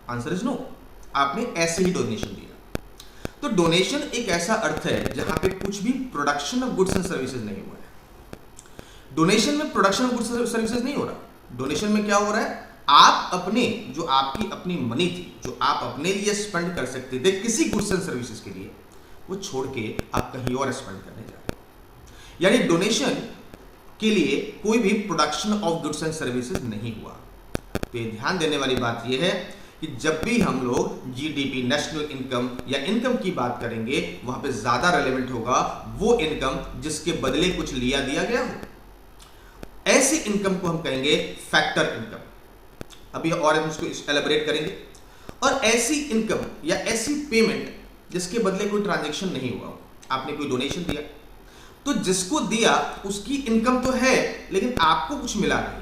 आंसर इज नो, आपने ऐसे ही डोनेशन दिया। तो डोनेशन एक ऐसा अर्थ है जहां पे कुछ भी production of goods and services नहीं हुआ है। डोनेशन में production of goods and services नहीं हो रहा। डोनेशन में क्या हो रहा है, आप अपने जो आपकी अपनी मनी थी, जो आप अपने लिए स्पेंड कर सकते थे किसी गुड्स एंड सर्विसेज के लिए, वो छोड़ के आप कहीं और स्पेंड करने जा रहे हो। यानी डोनेशन के लिए कोई भी production of goods and services नहीं हुआ। तो ये ध्यान देने वाली बात यह है कि जब भी हम लोग जीडीपी, नेशनल इनकम या इनकम की बात करेंगे, वहां पे ज्यादा रेलेवेंट होगा वो इनकम जिसके बदले कुछ लिया दिया गया हो। ऐसी इनकम को हम कहेंगे फैक्टर इनकम। अभी और हम इसको एलेबोरेट करेंगे। और ऐसी इनकम या ऐसी पेमेंट जिसके बदले कोई ट्रांजैक्शन नहीं हुआ हो। आपने कोई डोनेशन दिया, तो जिसको दिया उसकी इनकम तो है, लेकिन आपको कुछ मिला नहीं,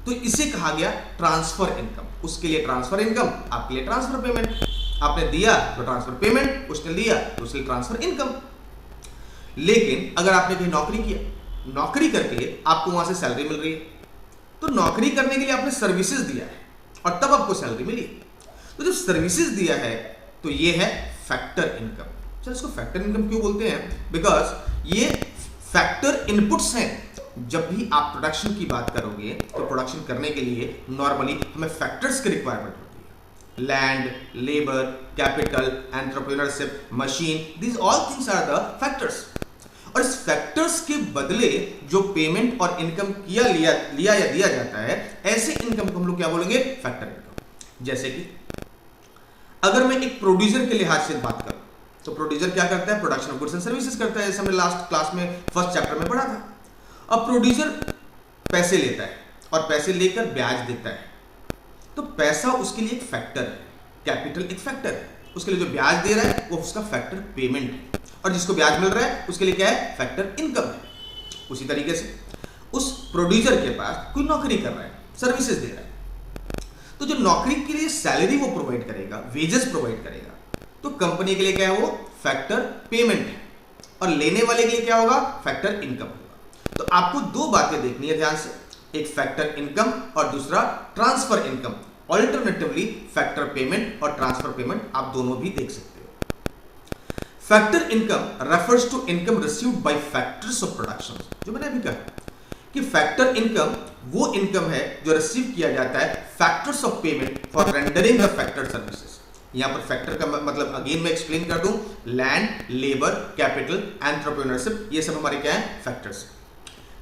तो इसे कहा गया ट्रांसफर इनकम। उसके लिए ट्रांसफर इनकम, आपके लिए ट्रांसफर पेमेंट। आपने दिया तो ट्रांसफर पेमेंट, उसने लिया तो उसके लिए ट्रांसफर इनकम। लेकिन अगर आपने कहीं नौकरी किया, नौकरी करके आपको वहां से सैलरी मिल रही है, तो नौकरी करने के लिए आपने सर्विसेज दिया है और तब आपको सैलरी मिली। तो जब सर्विसेज दिया है तो ये है फैक्टर इनकम। सर इसको फैक्टर इनकम क्यों बोलते हैं? बिकॉज ये फैक्टर इनपुट्स हैं। जब भी आप प्रोडक्शन की बात करोगे तो प्रोडक्शन करने के लिए नॉर्मली हमें फैक्टर्स की रिक्वायरमेंट होती है। Land, labour, capital, entrepreneurship, machine, these all things are the factors. और इस फैक्टर्स के बदले जो पेमेंट और इनकम लिया या दिया जाता है, ऐसे इनकम को हम लोग क्या बोलेंगे? Factor income. जैसे कि अगर मैं एक प्रोड्यूसर के लिहाज से बात करूं, तो प्रोड्यूसर क्या करता है? Production of goods and services करता है, जैसे हमने लास्ट क्लास में फर्स्ट चैप्टर में पढ़ा था। अब प्रोड्यूसर पैसे लेता है और पैसे लेकर ब्याज देता है, तो पैसा उसके लिए एक फैक्टर है, कैपिटल एक फैक्टर है। उसके लिए जो ब्याज दे रहा है वो उसका फैक्टर पेमेंट है, और जिसको ब्याज मिल रहा है उसके लिए क्या है? फैक्टर इनकम है। उसी तरीके से उस प्रोड्यूसर के पास कोई नौकरी कर रहा है, सर्विसेज दे रहा है, तो जो नौकरी के लिए सैलरी वो प्रोवाइड करेगा, वेजेस प्रोवाइड करेगा, तो कंपनी के लिए क्या है? वो फैक्टर पेमेंट है, और लेने वाले के लिए क्या होगा? फैक्टर इनकम होगा। तो आपको दो बातें देखनी है ध्यान से, एक फैक्टर इनकम और दूसरा transfer income. Alternatively factor payment और ट्रांसफर पेमेंट आप दोनों भी देख सकते हो। Factor income refers to income received by factors of production. जो मैंने अभी कहा कि फैक्टर इनकम वो इनकम है जो रिसीव किया जाता है factors of payment for rendering the factor services. यहां पर फैक्टर का मतलब अगेन मैं एक्सप्लेन कर दूं, लैंड, लेबर, कैपिटल, एंटरप्रेन्योरशिप, ये सब हमारे क्या है? फैक्टर्स।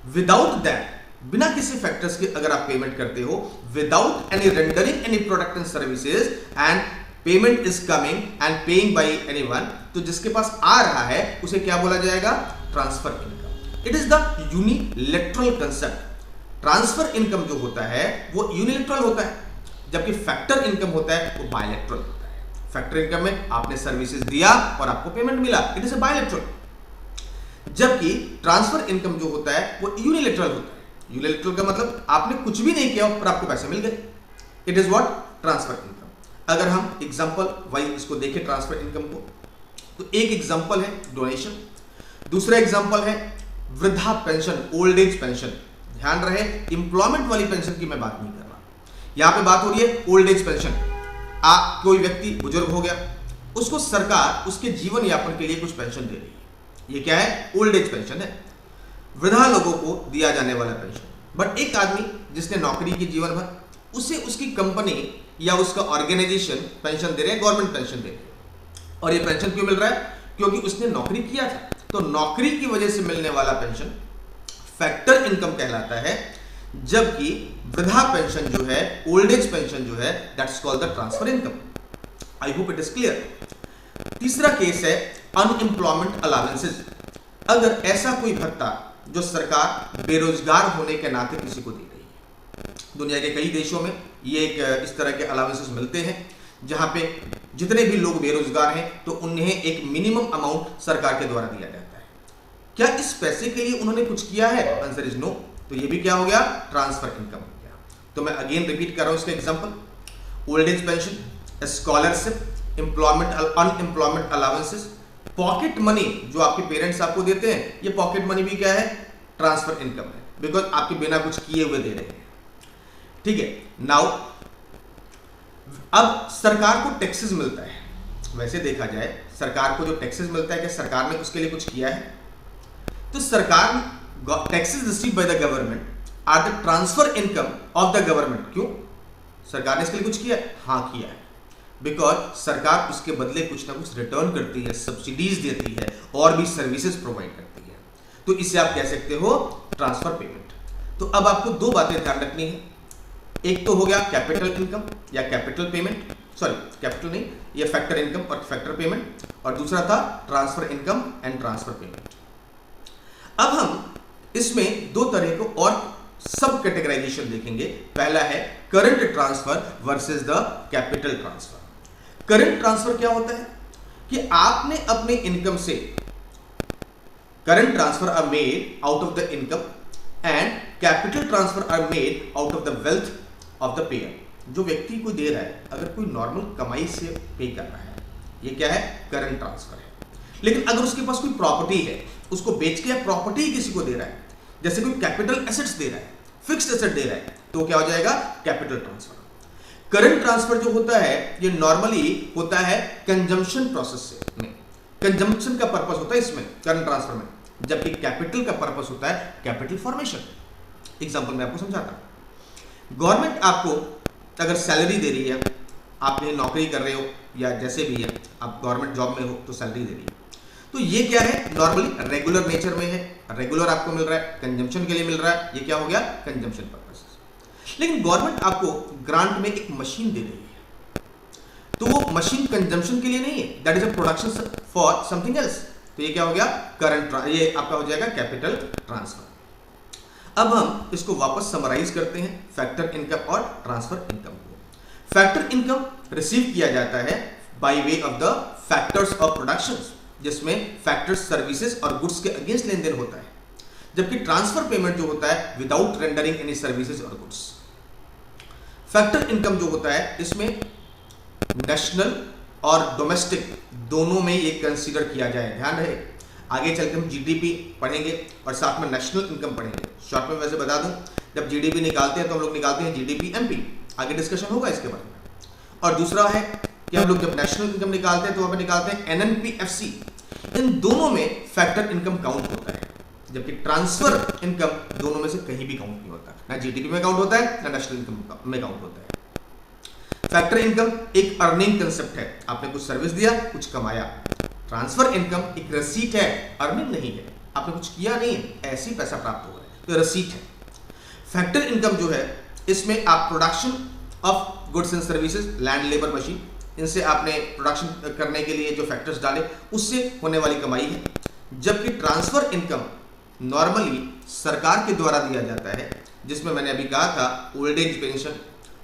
विदाउट दैट, बिना किसी फैक्टर्स के अगर आप पेमेंट करते हो, without any rendering any product and services and payment is coming and paying bye anyone, तो जिसके पास आ रहा है उसे क्या बोला जाएगा? Transfer income. It is the unilateral concept. Transfer income जो होता है वो यूनिलैटरल होता है, जबकि फैक्टर इनकम होता है वो बायलैटरल होता है। फैक्टर इनकम में आपने सर्विसेज दिया और आपको पेमेंट मिला, इट इज अ बायलैटरल। जबकि ट्रांसफर इनकम जो होता है वो यूनिलैटरल होता है। यूनिलैटरल का मतलब आपने कुछ भी नहीं किया पर आपको पैसे मिल गए, it is what transfer income. अगर हम एग्जांपल वाइज इसको देखें ट्रांसफर इनकम को, तो एक एग्जांपल है डोनेशन, दूसरा एग्जांपल है वृद्धा पेंशन, ओल्ड एज पेंशन। ध्यान रहे एम्प्लॉयमेंट वाली पेंशन की मैं बात नहीं कर रहा, यहां पे बात हो रही है ओल्ड एज पेंशन। कोई व्यक्ति बुजुर्ग हो गया, उसको सरकार उसके जीवन यापन के लिए कुछ पेंशन दे रही है, ये क्या है? ओल्ड एज पेंशन है, वृद्धा लोगों को दिया जाने वाला पेंशन। बट एक आदमी जिसने नौकरी की जीवन भर, उसे उसकी कंपनी या उसका ऑर्गेनाइजेशन पेंशन दे रहे हैं, गवर्नमेंट पेंशन दे रही है। और ये पेंशन क्यों मिल रहा है? क्योंकि उसने नौकरी किया था, तो नौकरी की वजह से मिलने वाला पेंशन फैक्टर इनकम कहलाता है। जबकि वृद्धा पेंशन जो है, ओल्ड एज पेंशन जो है, that's called the transfer income. I hope it is clear. तीसरा केस है अनएम्प्लॉयमेंट अलाउंसेस। अगर ऐसा कोई भत्ता जो सरकार बेरोजगार होने के नाते किसी को दे रही है, दुनिया के कई देशों में ये एक इस तरह के अलाउंसेस मिलते हैं, जहां पे जितने भी लोग बेरोजगार हैं तो उन्हें एक मिनिमम अमाउंट सरकार के द्वारा दिया जाता है। क्या इस पैसे के लिए उन्होंने कुछ किया है? Answer is no. तो ये भी क्या हो गया? ट्रांसफर इनकम हो गया। तो मैं अगेन रिपीट कर रहा हूं इसका example, old age pension, scholarship, employment, unemployment allowances, pocket money जो आपके पेरेंट्स आपको देते हैं, ये पॉकेट मनी भी क्या है? ट्रांसफर इनकम है, बिकॉज आपके बिना कुछ किए हुए दे रहे हैं। ठीक है, नाउ अब सरकार को टैक्सेस मिलता है। वैसे देखा जाए सरकार को जो टैक्सेस मिलता है, क्या सरकार ने उसके लिए कुछ किया है? तो सरकार taxes received by the government are the transfer income of the government. क्यों? सरकार ने इसके लिए कुछ किया है? हाँ किया है, बिकॉज सरकार उसके बदले कुछ ना कुछ रिटर्न करती है, सब्सिडीज देती है और भी सर्विसेज प्रोवाइड करती है। तो इसे आप कह सकते हो ट्रांसफर पेमेंट। तो अब आपको दो बातें ध्यान रखनी है, एक तो हो गया कैपिटल इनकम या कैपिटल पेमेंट, सॉरी कैपिटल नहीं, ये फैक्टर इनकम और फैक्टर पेमेंट, और दूसरा था transfer income and transfer payment. अब हम इसमें दो तरह को और सब कैटेगराइजेशन देखेंगे। पहला है current transfer versus the capital transfer. Current transfer क्या होता है कि आपने अपने इनकम से, current transfer R made out of the income and capital transfer R made out of the wealth of the pair. जो व्यक्ति को दे रहा है, अगर कोई नॉर्मल कमाई से पे कर रहा है, ये क्या है? करंट ट्रांसफर है। लेकिन अगर उसके पास कोई प्रॉपर्टी है, उसको बेच के प्रॉपर्टी किसी को दे रहा है, जैसे कोई कैपिटल एसेट्स दे रहा है, फिक्स्ड एसेट दे रहा है, तो क्या हो जाएगा? Capital transfer. करंट ट्रांसफर जो होता है ये नॉर्मली होता है कंजम्पशन प्रोसेस से, कंजम्पशन का पर्पस होता है इसमें करंट ट्रांसफर में, जबकि कैपिटल का पर्पस होता है कैपिटल फॉर्मेशन। एग्जांपल मैं आपको समझाता हूं। गवर्नमेंट आपको अगर सैलरी दे रही है, आप कहीं नौकरी कर रहे हो या जैसे भी है, आप गवर्नमेंट जॉब में हो तो सैलरी दे रही है, तो ये क्या है? नॉर्मली रेगुलर नेचर में है, रेगुलर आपको मिल रहा है, कंजम्पशन के लिए मिल रहा है, ये क्या हो गया? Consumption purpose. लेकिन गवर्नमेंट आपको ग्रांट में एक मशीन दे रही है, तो वो मशीन कंजम्पशन के लिए नहीं है, that is a production for something else, तो ये क्या हो गया? करंट, ये आपका हो जाएगा कैपिटल ट्रांसफर। अब हम इसको वापस समराइज करते हैं, फैक्टर इनकम और ट्रांसफर इनकम को। फैक्टर इनकम रिसीव किया जाता है by way of the factors of production, जिसमें फैक्टर्स सर्विसेज और गुड्स के अगेंस्ट लेन देन होता है, जबकि ट्रांसफर पेमेंट जो होता है विदाउट रेंडरिंग एनी सर्विसेज और गुड्स। फैक्टर इनकम जो होता है इसमें नेशनल और डोमेस्टिक दोनों में ये कंसीडर किया जाए। ध्यान रहे, आगे चलकर हम जीडीपी पढ़ेंगे और साथ में नेशनल इनकम पढ़ेंगे। शॉर्ट में वैसे बता दूं, जब जीडीपी निकालते हैं तो हम लोग निकालते हैं जीडीपी एमपी, आगे डिस्कशन होगा इसके बारे में। और दूसरा है कि हम लोग जब नेशनल इनकम निकालते हैं तो वहां पर निकालते हैं एनएनपीएफसी। इन दोनों में फैक्टर इनकम काउंट होता है, जबकि ट्रांसफर इनकम दोनों में से कहीं भी काउंट नहीं होता, ना जीडीपी में काउंट होता है ना नेशनल इनकम में काउंट होता है। फैक्टर इनकम एक अर्निंग कंसेप्ट है, आपने कुछ सर्विस दिया, कुछ कमाया। ट्रांसफर इनकम एक रसीट है, अर्निंग नहीं है, आपने कुछ किया नहीं है, ऐसे ही पैसा प्राप्त हो रहा है, तो रसीट है। फैक्टर इनकम जो है इसमें आप production of goods and services, land, labour, machine, इनसे आपने प्रोडक्शन करने के लिए जो फैक्टर्स डाले उससे होने वाली कमाई है। जबकि ट्रांसफर इनकम नॉर्मली सरकार के द्वारा दिया जाता है, जिसमें मैंने अभी कहा था ओल्ड एज पेंशन,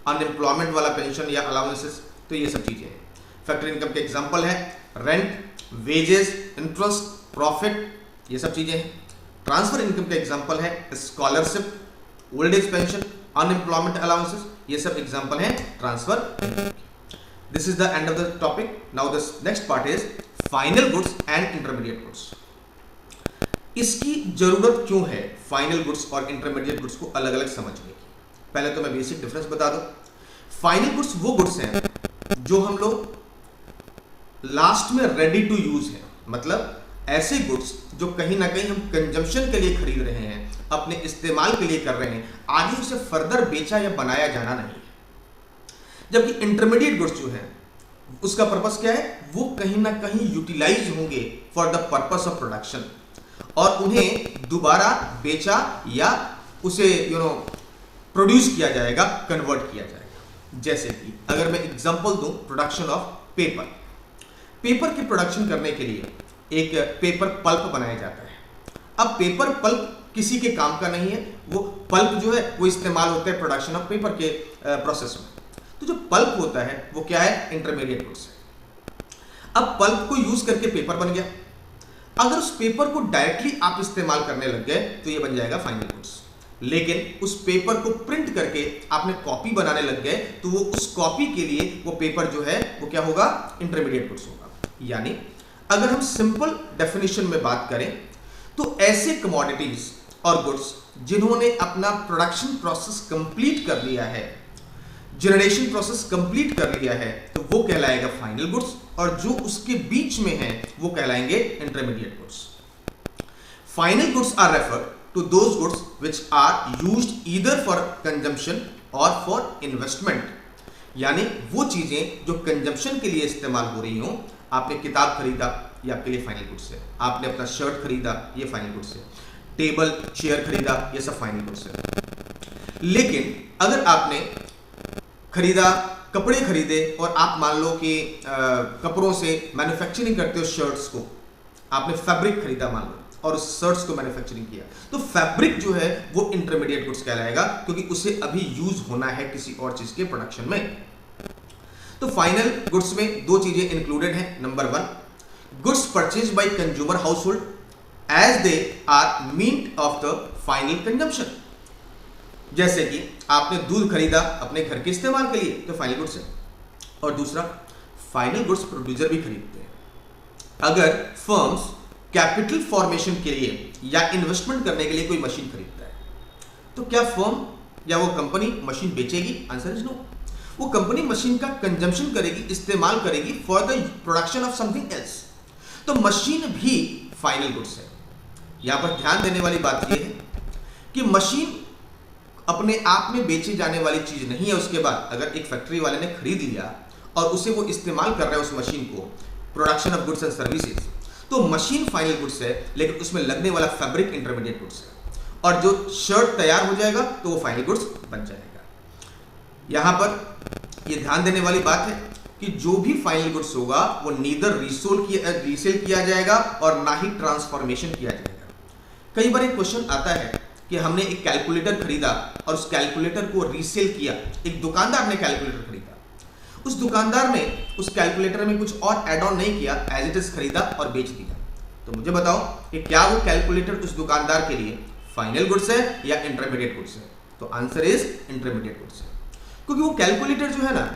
अनएम्प्लॉयमेंट वाला पेंशन या अलाउंसेस, तो ये सब चीजें हैं। फैक्टर इनकम के एग्जांपल है रेंट, वेजेस, इंटरेस्ट, प्रॉफिट, ये सब चीजें हैं। ट्रांसफर इनकम के एग्जांपल है scholarship, old age pension, unemployment allowances, ये सब एग्जांपल हैं transfer. This is the end of the topic. Now the next part is final goods and intermediate goods. इसकी जरूरत क्यों है फाइनल गुड्स और इंटरमीडिएट गुड्स को अलग अलग समझने की? पहले तो मैं बेसिक डिफरेंस बता दूं। फाइनल गुड्स वो गुड्स हैं जो हम लोग लास्ट में रेडी टू यूज है, मतलब ऐसे गुड्स जो कहीं ना कहीं हम कंजम्पशन के लिए खरीद रहे हैं, अपने इस्तेमाल के लिए कर रहे हैं, आगे उसे फर्दर बेचा या बनाया जाना नहीं है। जबकि इंटरमीडिएट गुड्स जो है उसका पर्पस क्या है, वो कहीं ना कहीं यूटिलाइज होंगे for the purpose of production और उन्हें दोबारा बेचा या उसे प्रोड्यूस किया जाएगा, कन्वर्ट किया जाएगा। जैसे कि अगर मैं एग्जांपल दूं प्रोडक्शन ऑफ पेपर की प्रोडक्शन करने के लिए एक पेपर पल्प बनाया जाता है। अब पेपर पल्प किसी के काम का नहीं है, वो पल्प जो है वो इस्तेमाल होता है प्रोडक्शन ऑफ पेपर के प्रोसेस में। तो जो पल्प होता है वो क्या है, इंटरमीडिएट गुड्स है। अब पल्प को यूज करके पेपर बन गया, अगर उस पेपर को डायरेक्टली आप इस्तेमाल करने लग गए तो ये बन जाएगा फाइनल गुड्स। लेकिन उस पेपर को प्रिंट करके आपने कॉपी बनाने लग गए तो वो उस कॉपी के लिए वो पेपर जो है वो क्या होगा, इंटरमीडिएट गुड्स होगा। यानी अगर हम सिंपल डेफिनेशन में बात करें तो ऐसे कमोडिटीज और गुड्स जिन्होंने अपना प्रोडक्शन प्रोसेस कंप्लीट कर लिया है, जनरेशन प्रोसेस कंप्लीट कर लिया है, तो वो कहलाएगा फाइनल गुड्स, और जो उसके बीच में है वो कहलाएंगे intermediate goods. Final goods are referred to those goods which are used either for consumption और फॉर इन्वेस्टमेंट। यानी वो चीजें जो कंजम्पशन के लिए इस्तेमाल हो रही हो, आपने किताब खरीदा, ये आपके लिए फाइनल गुड्स है। आपने अपना शर्ट खरीदा, ये फाइनल गुड्स है। टेबल चेयर खरीदा, ये सब फाइनल गुड्स है। लेकिन अगर आपने खरीदा, कपड़े खरीदे और आप मान लो कि कपड़ों से मैन्युफैक्चरिंग करते हो शर्ट्स को, आपने फैब्रिक खरीदा मान लो और उस शर्ट्स को मैन्युफैक्चरिंग किया, तो फैब्रिक जो है वो इंटरमीडिएट गुड्स कहलाएगा, क्योंकि उसे अभी यूज होना है किसी और चीज के प्रोडक्शन में। तो फाइनल गुड्स में दो चीजें इंक्लूडेड हैं। Number 1, goods purchase by consumer household as they are meet of the final consumption. जैसे कि आपने दूध खरीदा अपने घर के इस्तेमाल के लिए, तो फाइनल गुड्स है। और दूसरा, फाइनल गुड्स प्रोड्यूसर भी खरीदते हैं। अगर फर्म्स कैपिटल फॉर्मेशन के लिए या इन्वेस्टमेंट करने के लिए कोई मशीन खरीदता है, तो क्या फर्म या वो कंपनी मशीन बेचेगी? Answer is no. वो कंपनी मशीन का कंजम्पशन करेगी, इस्तेमाल करेगी for the production of something else. तो मशीन भी फाइनल गुड्स है। यहां पर ध्यान देने वाली बात यह है कि मशीन अपने आप में बेची जाने वाली चीज नहीं है। उसके बाद अगर एक फैक्ट्री वाले ने खरीद लिया और उसे वो इस्तेमाल कर रहा है उस मशीन को, production of goods and services, तो मशीन फाइनल गुड्स है, लेकिन उसमें लगने वाला फैब्रिक इंटरमीडिएट गुड्स है। और जो शर्ट तैयार हो जाएगा तो वो फाइनल गुड्स बन जाएगा। यहां पर ये ध्यान देने वाली बात है कि जो भी फाइनल गुड्स होगा वो नीदर रीसेल किया जाएगा और ना ही ट्रांसफॉर्मेशन किया जाएगा। कई बार एक क्वेश्चन आता है कि हमने एक कैलकुलेटर खरीदा और उस कैलकुलेटर को रीसेल किया। एक दुकानदार ने कैलकुलेटर खरीदा, उस दुकानदार ने उस कैलकुलेटर में कुछ और एड ऑन नहीं किया, एज इट इज खरीदा और बेच दिया। तो मुझे बताओ कि क्या वो कैलकुलेटर उस दुकानदार के लिए फाइनल गुड्स है या इंटरमीडिएट गुड्स है? तो आंसर इज इंटरमीडिएट गुड्स है, क्योंकि वो कैलकुलेटर जो है ना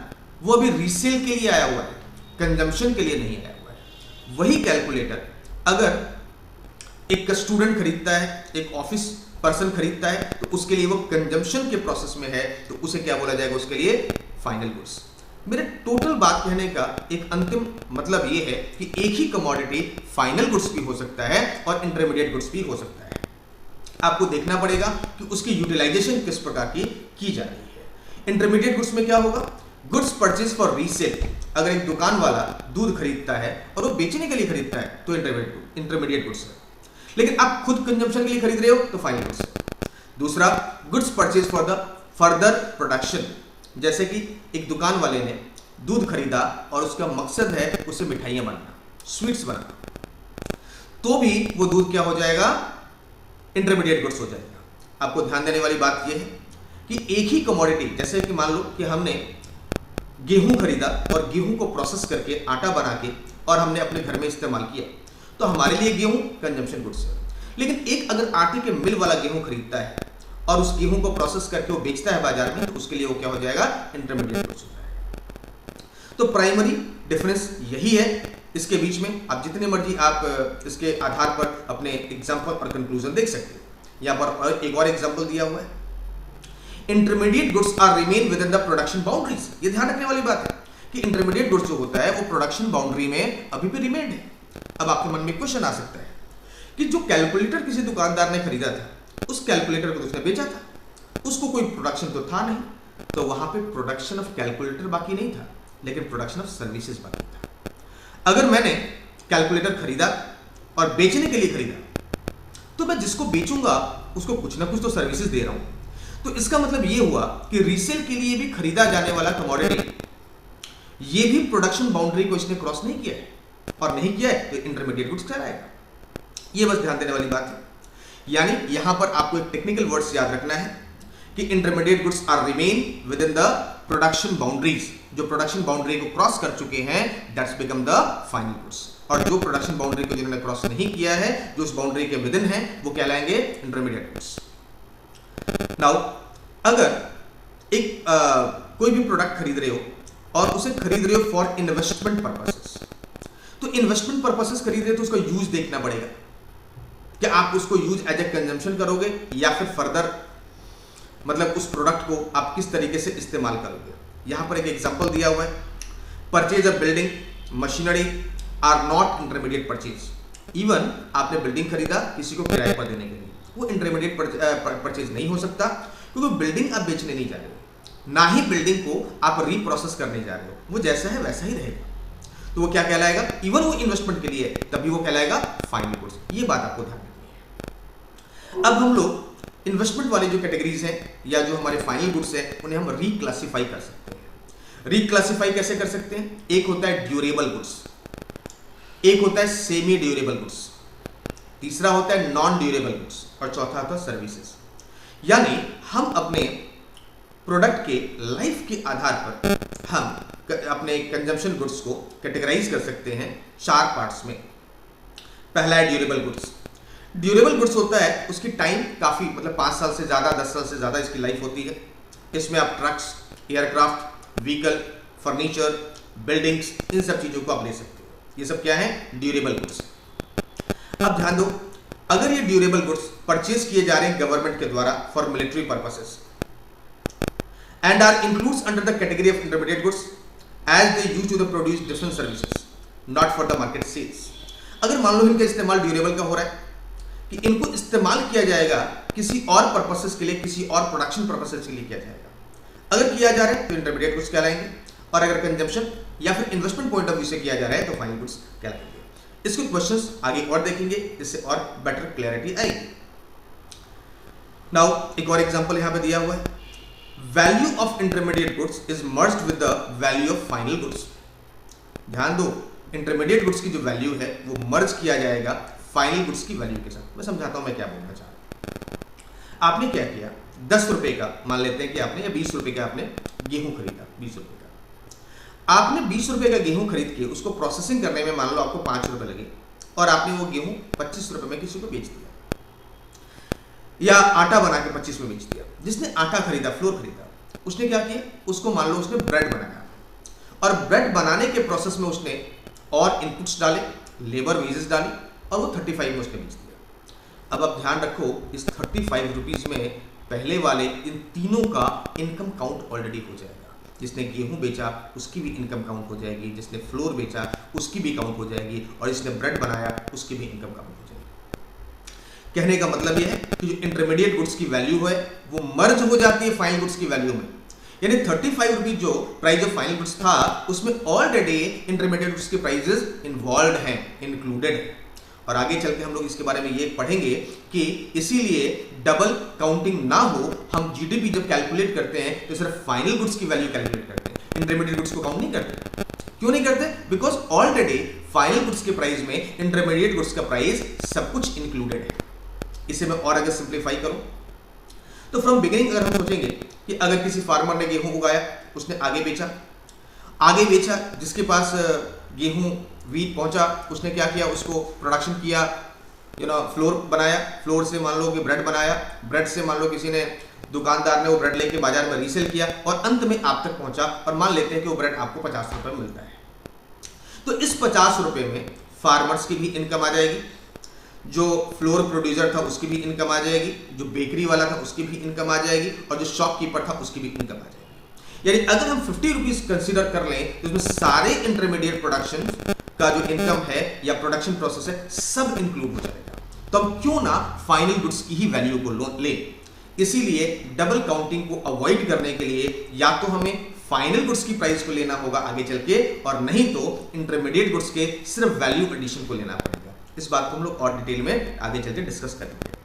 वो अभी रीसेल के लिए आया हुआ है, कंजम्पशन के लिए नहीं आया हुआ है। वही कैलकुलेटर अगर एक स्टूडेंट खरीदता है, एक ऑफिस पर्सन खरीदता है, तो उसके लिए वो कंजम्पशन के प्रोसेस में है, तो उसे क्या बोला जाएगा? उसके लिए फाइनल गुड्स। मेरे टोटल बात कहने का एक अंतिम मतलब ये है कि एक ही कमोडिटी फाइनल गुड्स भी हो सकता है और इंटरमीडिएट गुड्स भी हो सकता है। आपको देखना पड़ेगा कि उसकी यूटिलाइजेशन किस प्रकार की जा रही है। इंटरमीडिएट गुड्स में क्या होगा? Goods purchase for resale. अगर एक दुकान वाला दूध खरीदता है और वो बेचने के लिए खरीदता है तो इंटरमीडिएट गुड्स है। लेकिन आप खुद कंजम्पशन के लिए खरीद रहे हो तो फाइनल गुड्स है। दूसरा, goods purchase for the further production. जैसे कि एक दुकान वाले ने दूध खरीदा और उसका मकसद है उससे मिठाइयां बनाना, स्वीट्स बनाना, तो भी वो दूध क्या हो जाएगा, इंटरमीडिएट गुड्स हो जाएगा। आपको ध्यान देने वाली बात यह है कि एक ही कमोडिटी, जैसे कि मान लो कि हमने गेहूं खरीदा और गेहूं को प्रोसेस करके आटा बना के और हमने अपने घर में इस्तेमाल किया, तो हमारे लिए गेहूं कंजम्पशन गुड्स है। लेकिन एक अगर आटे के मिल वाला गेहूं खरीदता है और उस गेहूं को प्रोसेस करके वो बेचता है बाजार में, तो उसके लिए वो क्या हो जाएगा, इंटरमीडिएट गुड्स हो जाएगा। तो प्राइमरी डिफरेंस यही है इसके बीच में। आप जितने मर्जी आप इसके आधार पर अपने एग्जाम्पल और कंक्लूजन देख सकते हैं। यहां पर एक और एग्जाम्पल दिया हुआ है, intermediate goods are remain within the production boundaries. ये ध्यान रखने वाली बात है कि इंटरमीडिएट गुड्स जो होता है वो प्रोडक्शन बाउंड्री में अभी भी रिमेन है। अब आपके मन में क्वेश्चन आ सकता है कि जो कैलकुलेटर किसी दुकानदार ने खरीदा था, उस कैलकुलेटर को उसने बेचा था, उसको कोई प्रोडक्शन तो था नहीं, तो वहां पे प्रोडक्शन ऑफ कैलकुलेटर बाकी नहीं था, लेकिन प्रोडक्शन ऑफ सर्विसेज बाकी था। अगर मैंने कैलकुलेटर खरीदा और बेचने के लिए खरीदा, तो मैं जिसको बेचूंगा उसको कुछ ना कुछ तो सर्विसेज दे रहा हूं। तो इसका मतलब यह हुआ कि रीसेल के लिए भी खरीदा जाने वाला कमोडिटी, ये भी प्रोडक्शन बाउंड्री को इसने क्रॉस नहीं किया है, और नहीं किया है तो इंटरमीडिएट गुड्स कहलाएगा। ये बस ध्यान देने वाली बात है। यानी यहां पर आपको एक टेक्निकल वर्ड्स याद रखना है कि intermediate goods are remain within the production boundaries. जो प्रोडक्शन बाउंड्री को क्रॉस कर चुके हैं, that's become the final goods. और जो प्रोडक्शन बाउंड्री को जिन्होंने क्रॉस नहीं किया है, जो उस बाउंड्री के विद इन है, वो कहलाएंगे इंटरमीडिएट गुड्स। नाउ अगर एक कोई भी प्रोडक्ट खरीद रहे हो और उसे खरीद रहे हो फॉर इन्वेस्टमेंट पर्पसेस, तो इन्वेस्टमेंट पर्पसेस खरीद रहे हो तो उसका यूज देखना पड़ेगा कि आप उसको यूज एज ए कंजम्पशन करोगे या फिर फर्दर मतलब उस प्रोडक्ट को आप किस तरीके से इस्तेमाल करोगे। यहां पर एक एग्जांपल दिया हुआ है, purchase a building machinery are not intermediate purchase. Even आपने बिल्डिंग खरीदा किसी को किराए पर देने के लिए, वो इंटरमीडिएट परचेज नहीं हो सकता, क्योंकि बिल्डिंग आप बेचने नहीं जा रहे हो, ना ही बिल्डिंग को आप रीप्रोसेस करने जा रहे हो, वो जैसा है वैसा ही रहेगा। तो वो क्या कहलाएगा, इवन वो इन्वेस्टमेंट के लिए है तभी वो कहलाएगा फाइनल गुड्स। ये बात आपको ध्यान रखनी है। अब हम लोग इन्वेस्टमेंट वाली जो कैटेगरीज हैं या जो हमारे फाइनल गुड्स हैं, उन्हें हम रिक्लासिफाई कर सकते हैं। रिक्लासिफाई कैसे कर सकते हैं, एक होता है ड्यूरेबल गुड्स, एक होता है सेमी ड्यूरेबल गुड्स, तीसरा होता है नॉन ड्यूरेबल गुड्स, और चौथा होता है सर्विसेज। यानी हम अपने प्रोडक्ट के लाइफ के आधार पर हम अपने कंजम्पशन गुड्स को कैटेगराइज कर सकते हैं 4 पार्ट्स में। पहला है ड्यूरेबल गुड्स। ड्यूरेबल गुड्स होता है उसकी टाइम काफी मतलब 5 साल से ज्यादा, 10 साल से ज्यादा इसकी लाइफ होती है। इसमें आप trucks, aircraft, vehicle, furniture, buildings, इन सब चीजों को आप ले सकते हो। ये सब क्या है, ड्यूरेबल गुड्स। अब ध्यान दो, अगर ये ड्यूरेबल गुड्स परचेज किए जा रहे हैं गवर्नमेंट के द्वारा for military purposes and are includes under the category of intermediate goods as they use to the produce different services not for the market sales। अगर मान लो इनका इस्तेमाल ड्यूरेबल का हो रहा है कि इनको इस्तेमाल किया जाएगा किसी और पर्पसेस के लिए, किसी और प्रोडक्शन पर्पसेस के लिए किया जाएगा, अगर किया जा रहा है तो इंटरमीडिएट गुड्स कहलाएंगे, और अगर कंजम्पशन या फिर इन्वेस्टमेंट पॉइंट ऑफ व्यू से किया जा रहा है तो फाइनल गुड्स कहलाएंगे। इसके क्वेश्चंस आगे और देखेंगे, इससे और बेटर क्लैरिटी आएगी। नाउ एक और एग्जांपल यहां पे दिया हुआ है, value of intermediate goods is merged with the value of final goods. ध्यान दो, इंटरमीडिएट गुड्स की जो वैल्यू है वो मर्ज किया जाएगा फाइनल गुड्स की वैल्यू के साथ। मैं समझाता हूं मैं क्या बोलना चाह रहा हूं। आपने क्या किया, 10 रुपए का मान लेते हैं कि आपने, या 20 रुपए का आपने गेहूं खरीदा, 20 रुपए का आपने 20 रुपए का गेहूं खरीद के उसको प्रोसेसिंग करने में मान लो आपको 5 रुपए लगे, और आपने वो गेहूं 25 रुपए में किसी को बेच दिया, या आटा बना के 25 में बेच दिया। जिसने आटा खरीदा, फ्लोर खरीदा, उसने क्या किया, उसको मान लो उसने ब्रेड बनाया, और ब्रेड बनाने के प्रोसेस में उसने और इनपुट्स डाले, लेबर वेजेस डाली, और वो 35 में उसने बेच दिया। अब आप ध्यान रखो, इस 35 रुपीज में पहले वाले इन तीनों का इनकम काउंट ऑलरेडी हो जाएगा। जिसने गेहूं बेचा उसकी भी इनकम काउंट हो जाएगी, जिसने फ्लोर बेचा उसकी भी काउंट हो जाएगी, और जिसने ब्रेड बनाया उसकी भी इनकम काउंट हो जाएगी। कहने का मतलब यह है कि जो इंटरमीडिएट गुड्स की वैल्यू है वो मर्ज हो जाती है फाइनल गुड्स की वैल्यू में। यानी 35 रुपीज जो प्राइस ऑफ फाइनल गुड्स था, उसमें ऑलरेडी इंटरमीडिएट गुड्स के प्राइसेस इन्वॉल्व हैं, इंक्लूडेड है। और आगे चल के हम लोग इसके बारे में ये पढ़ेंगे कि इसीलिए डबल काउंटिंग ना हो, हम जीडीपी जब कैलकुलेट करते हैं तो सिर्फ फाइनल गुड्स की वैल्यू कैलकुलेट करते हैं, इंटरमीडिएट गुड्स को काउंट नहीं करते। क्यों नहीं करते? बिकॉज ऑलरेडी फाइनल गुड्स के प्राइस में इंटरमीडिएट गुड्स का प्राइस सब कुछ इंक्लूडेड है। इसे मैं और अगर सिंप्लीफाई करूं तो फ्रॉम बिगिनिंग अगर हम सोचेंगे कि अगर किसी फार्मर ने गेहूं उगाया, उसने आगे बेचा, जिसके पास गेहूं वीट पहुंचा, उसने क्या किया, उसको प्रोडक्शन किया, फ्लोर बनाया, फ्लोर से मान लो कि ब्रेड बनाया, ब्रेड से मान लो किसी ने, दुकानदार ने वो ब्रेड लेके बाजार में रीसेल किया और अंत में आप तक पहुंचा, और मान लेते हैं कि वो ब्रेड आपको 50 रुपए मिलता है। तो इस 50 रुपए में फार्मर्स की भी इनकम आ जाएगी, जो फ्लोर प्रोड्यूसर था उसकी भी इनकम आ जाएगी, जो बेकरी वाला था उसकी भी इनकम आ जाएगी, और जो शॉपकीपर था उसकी भी इनकम आ जाएगी। यानी अगर हम 50 रुपीज कंसिडर कर लें तो इसमें सारे इंटरमीडिएट प्रोडक्शन का जो इनकम है या प्रोडक्शन प्रोसेस है सब इंक्लूड हो जाएगा। तो हम क्यों ना फाइनल गुड्स की ही वैल्यू को लें। इसीलिए डबल काउंटिंग को अवॉइड करने के लिए या तो हमें फाइनल गुड्स की प्राइस को लेना होगा आगे चल के, और नहीं तो इंटरमीडिएट गुड्स के सिर्फ वैल्यू एडिशन को लेना पड़ेगा। इस बात को हम लोग और डिटेल में आगे चल के डिस्कस करेंगे।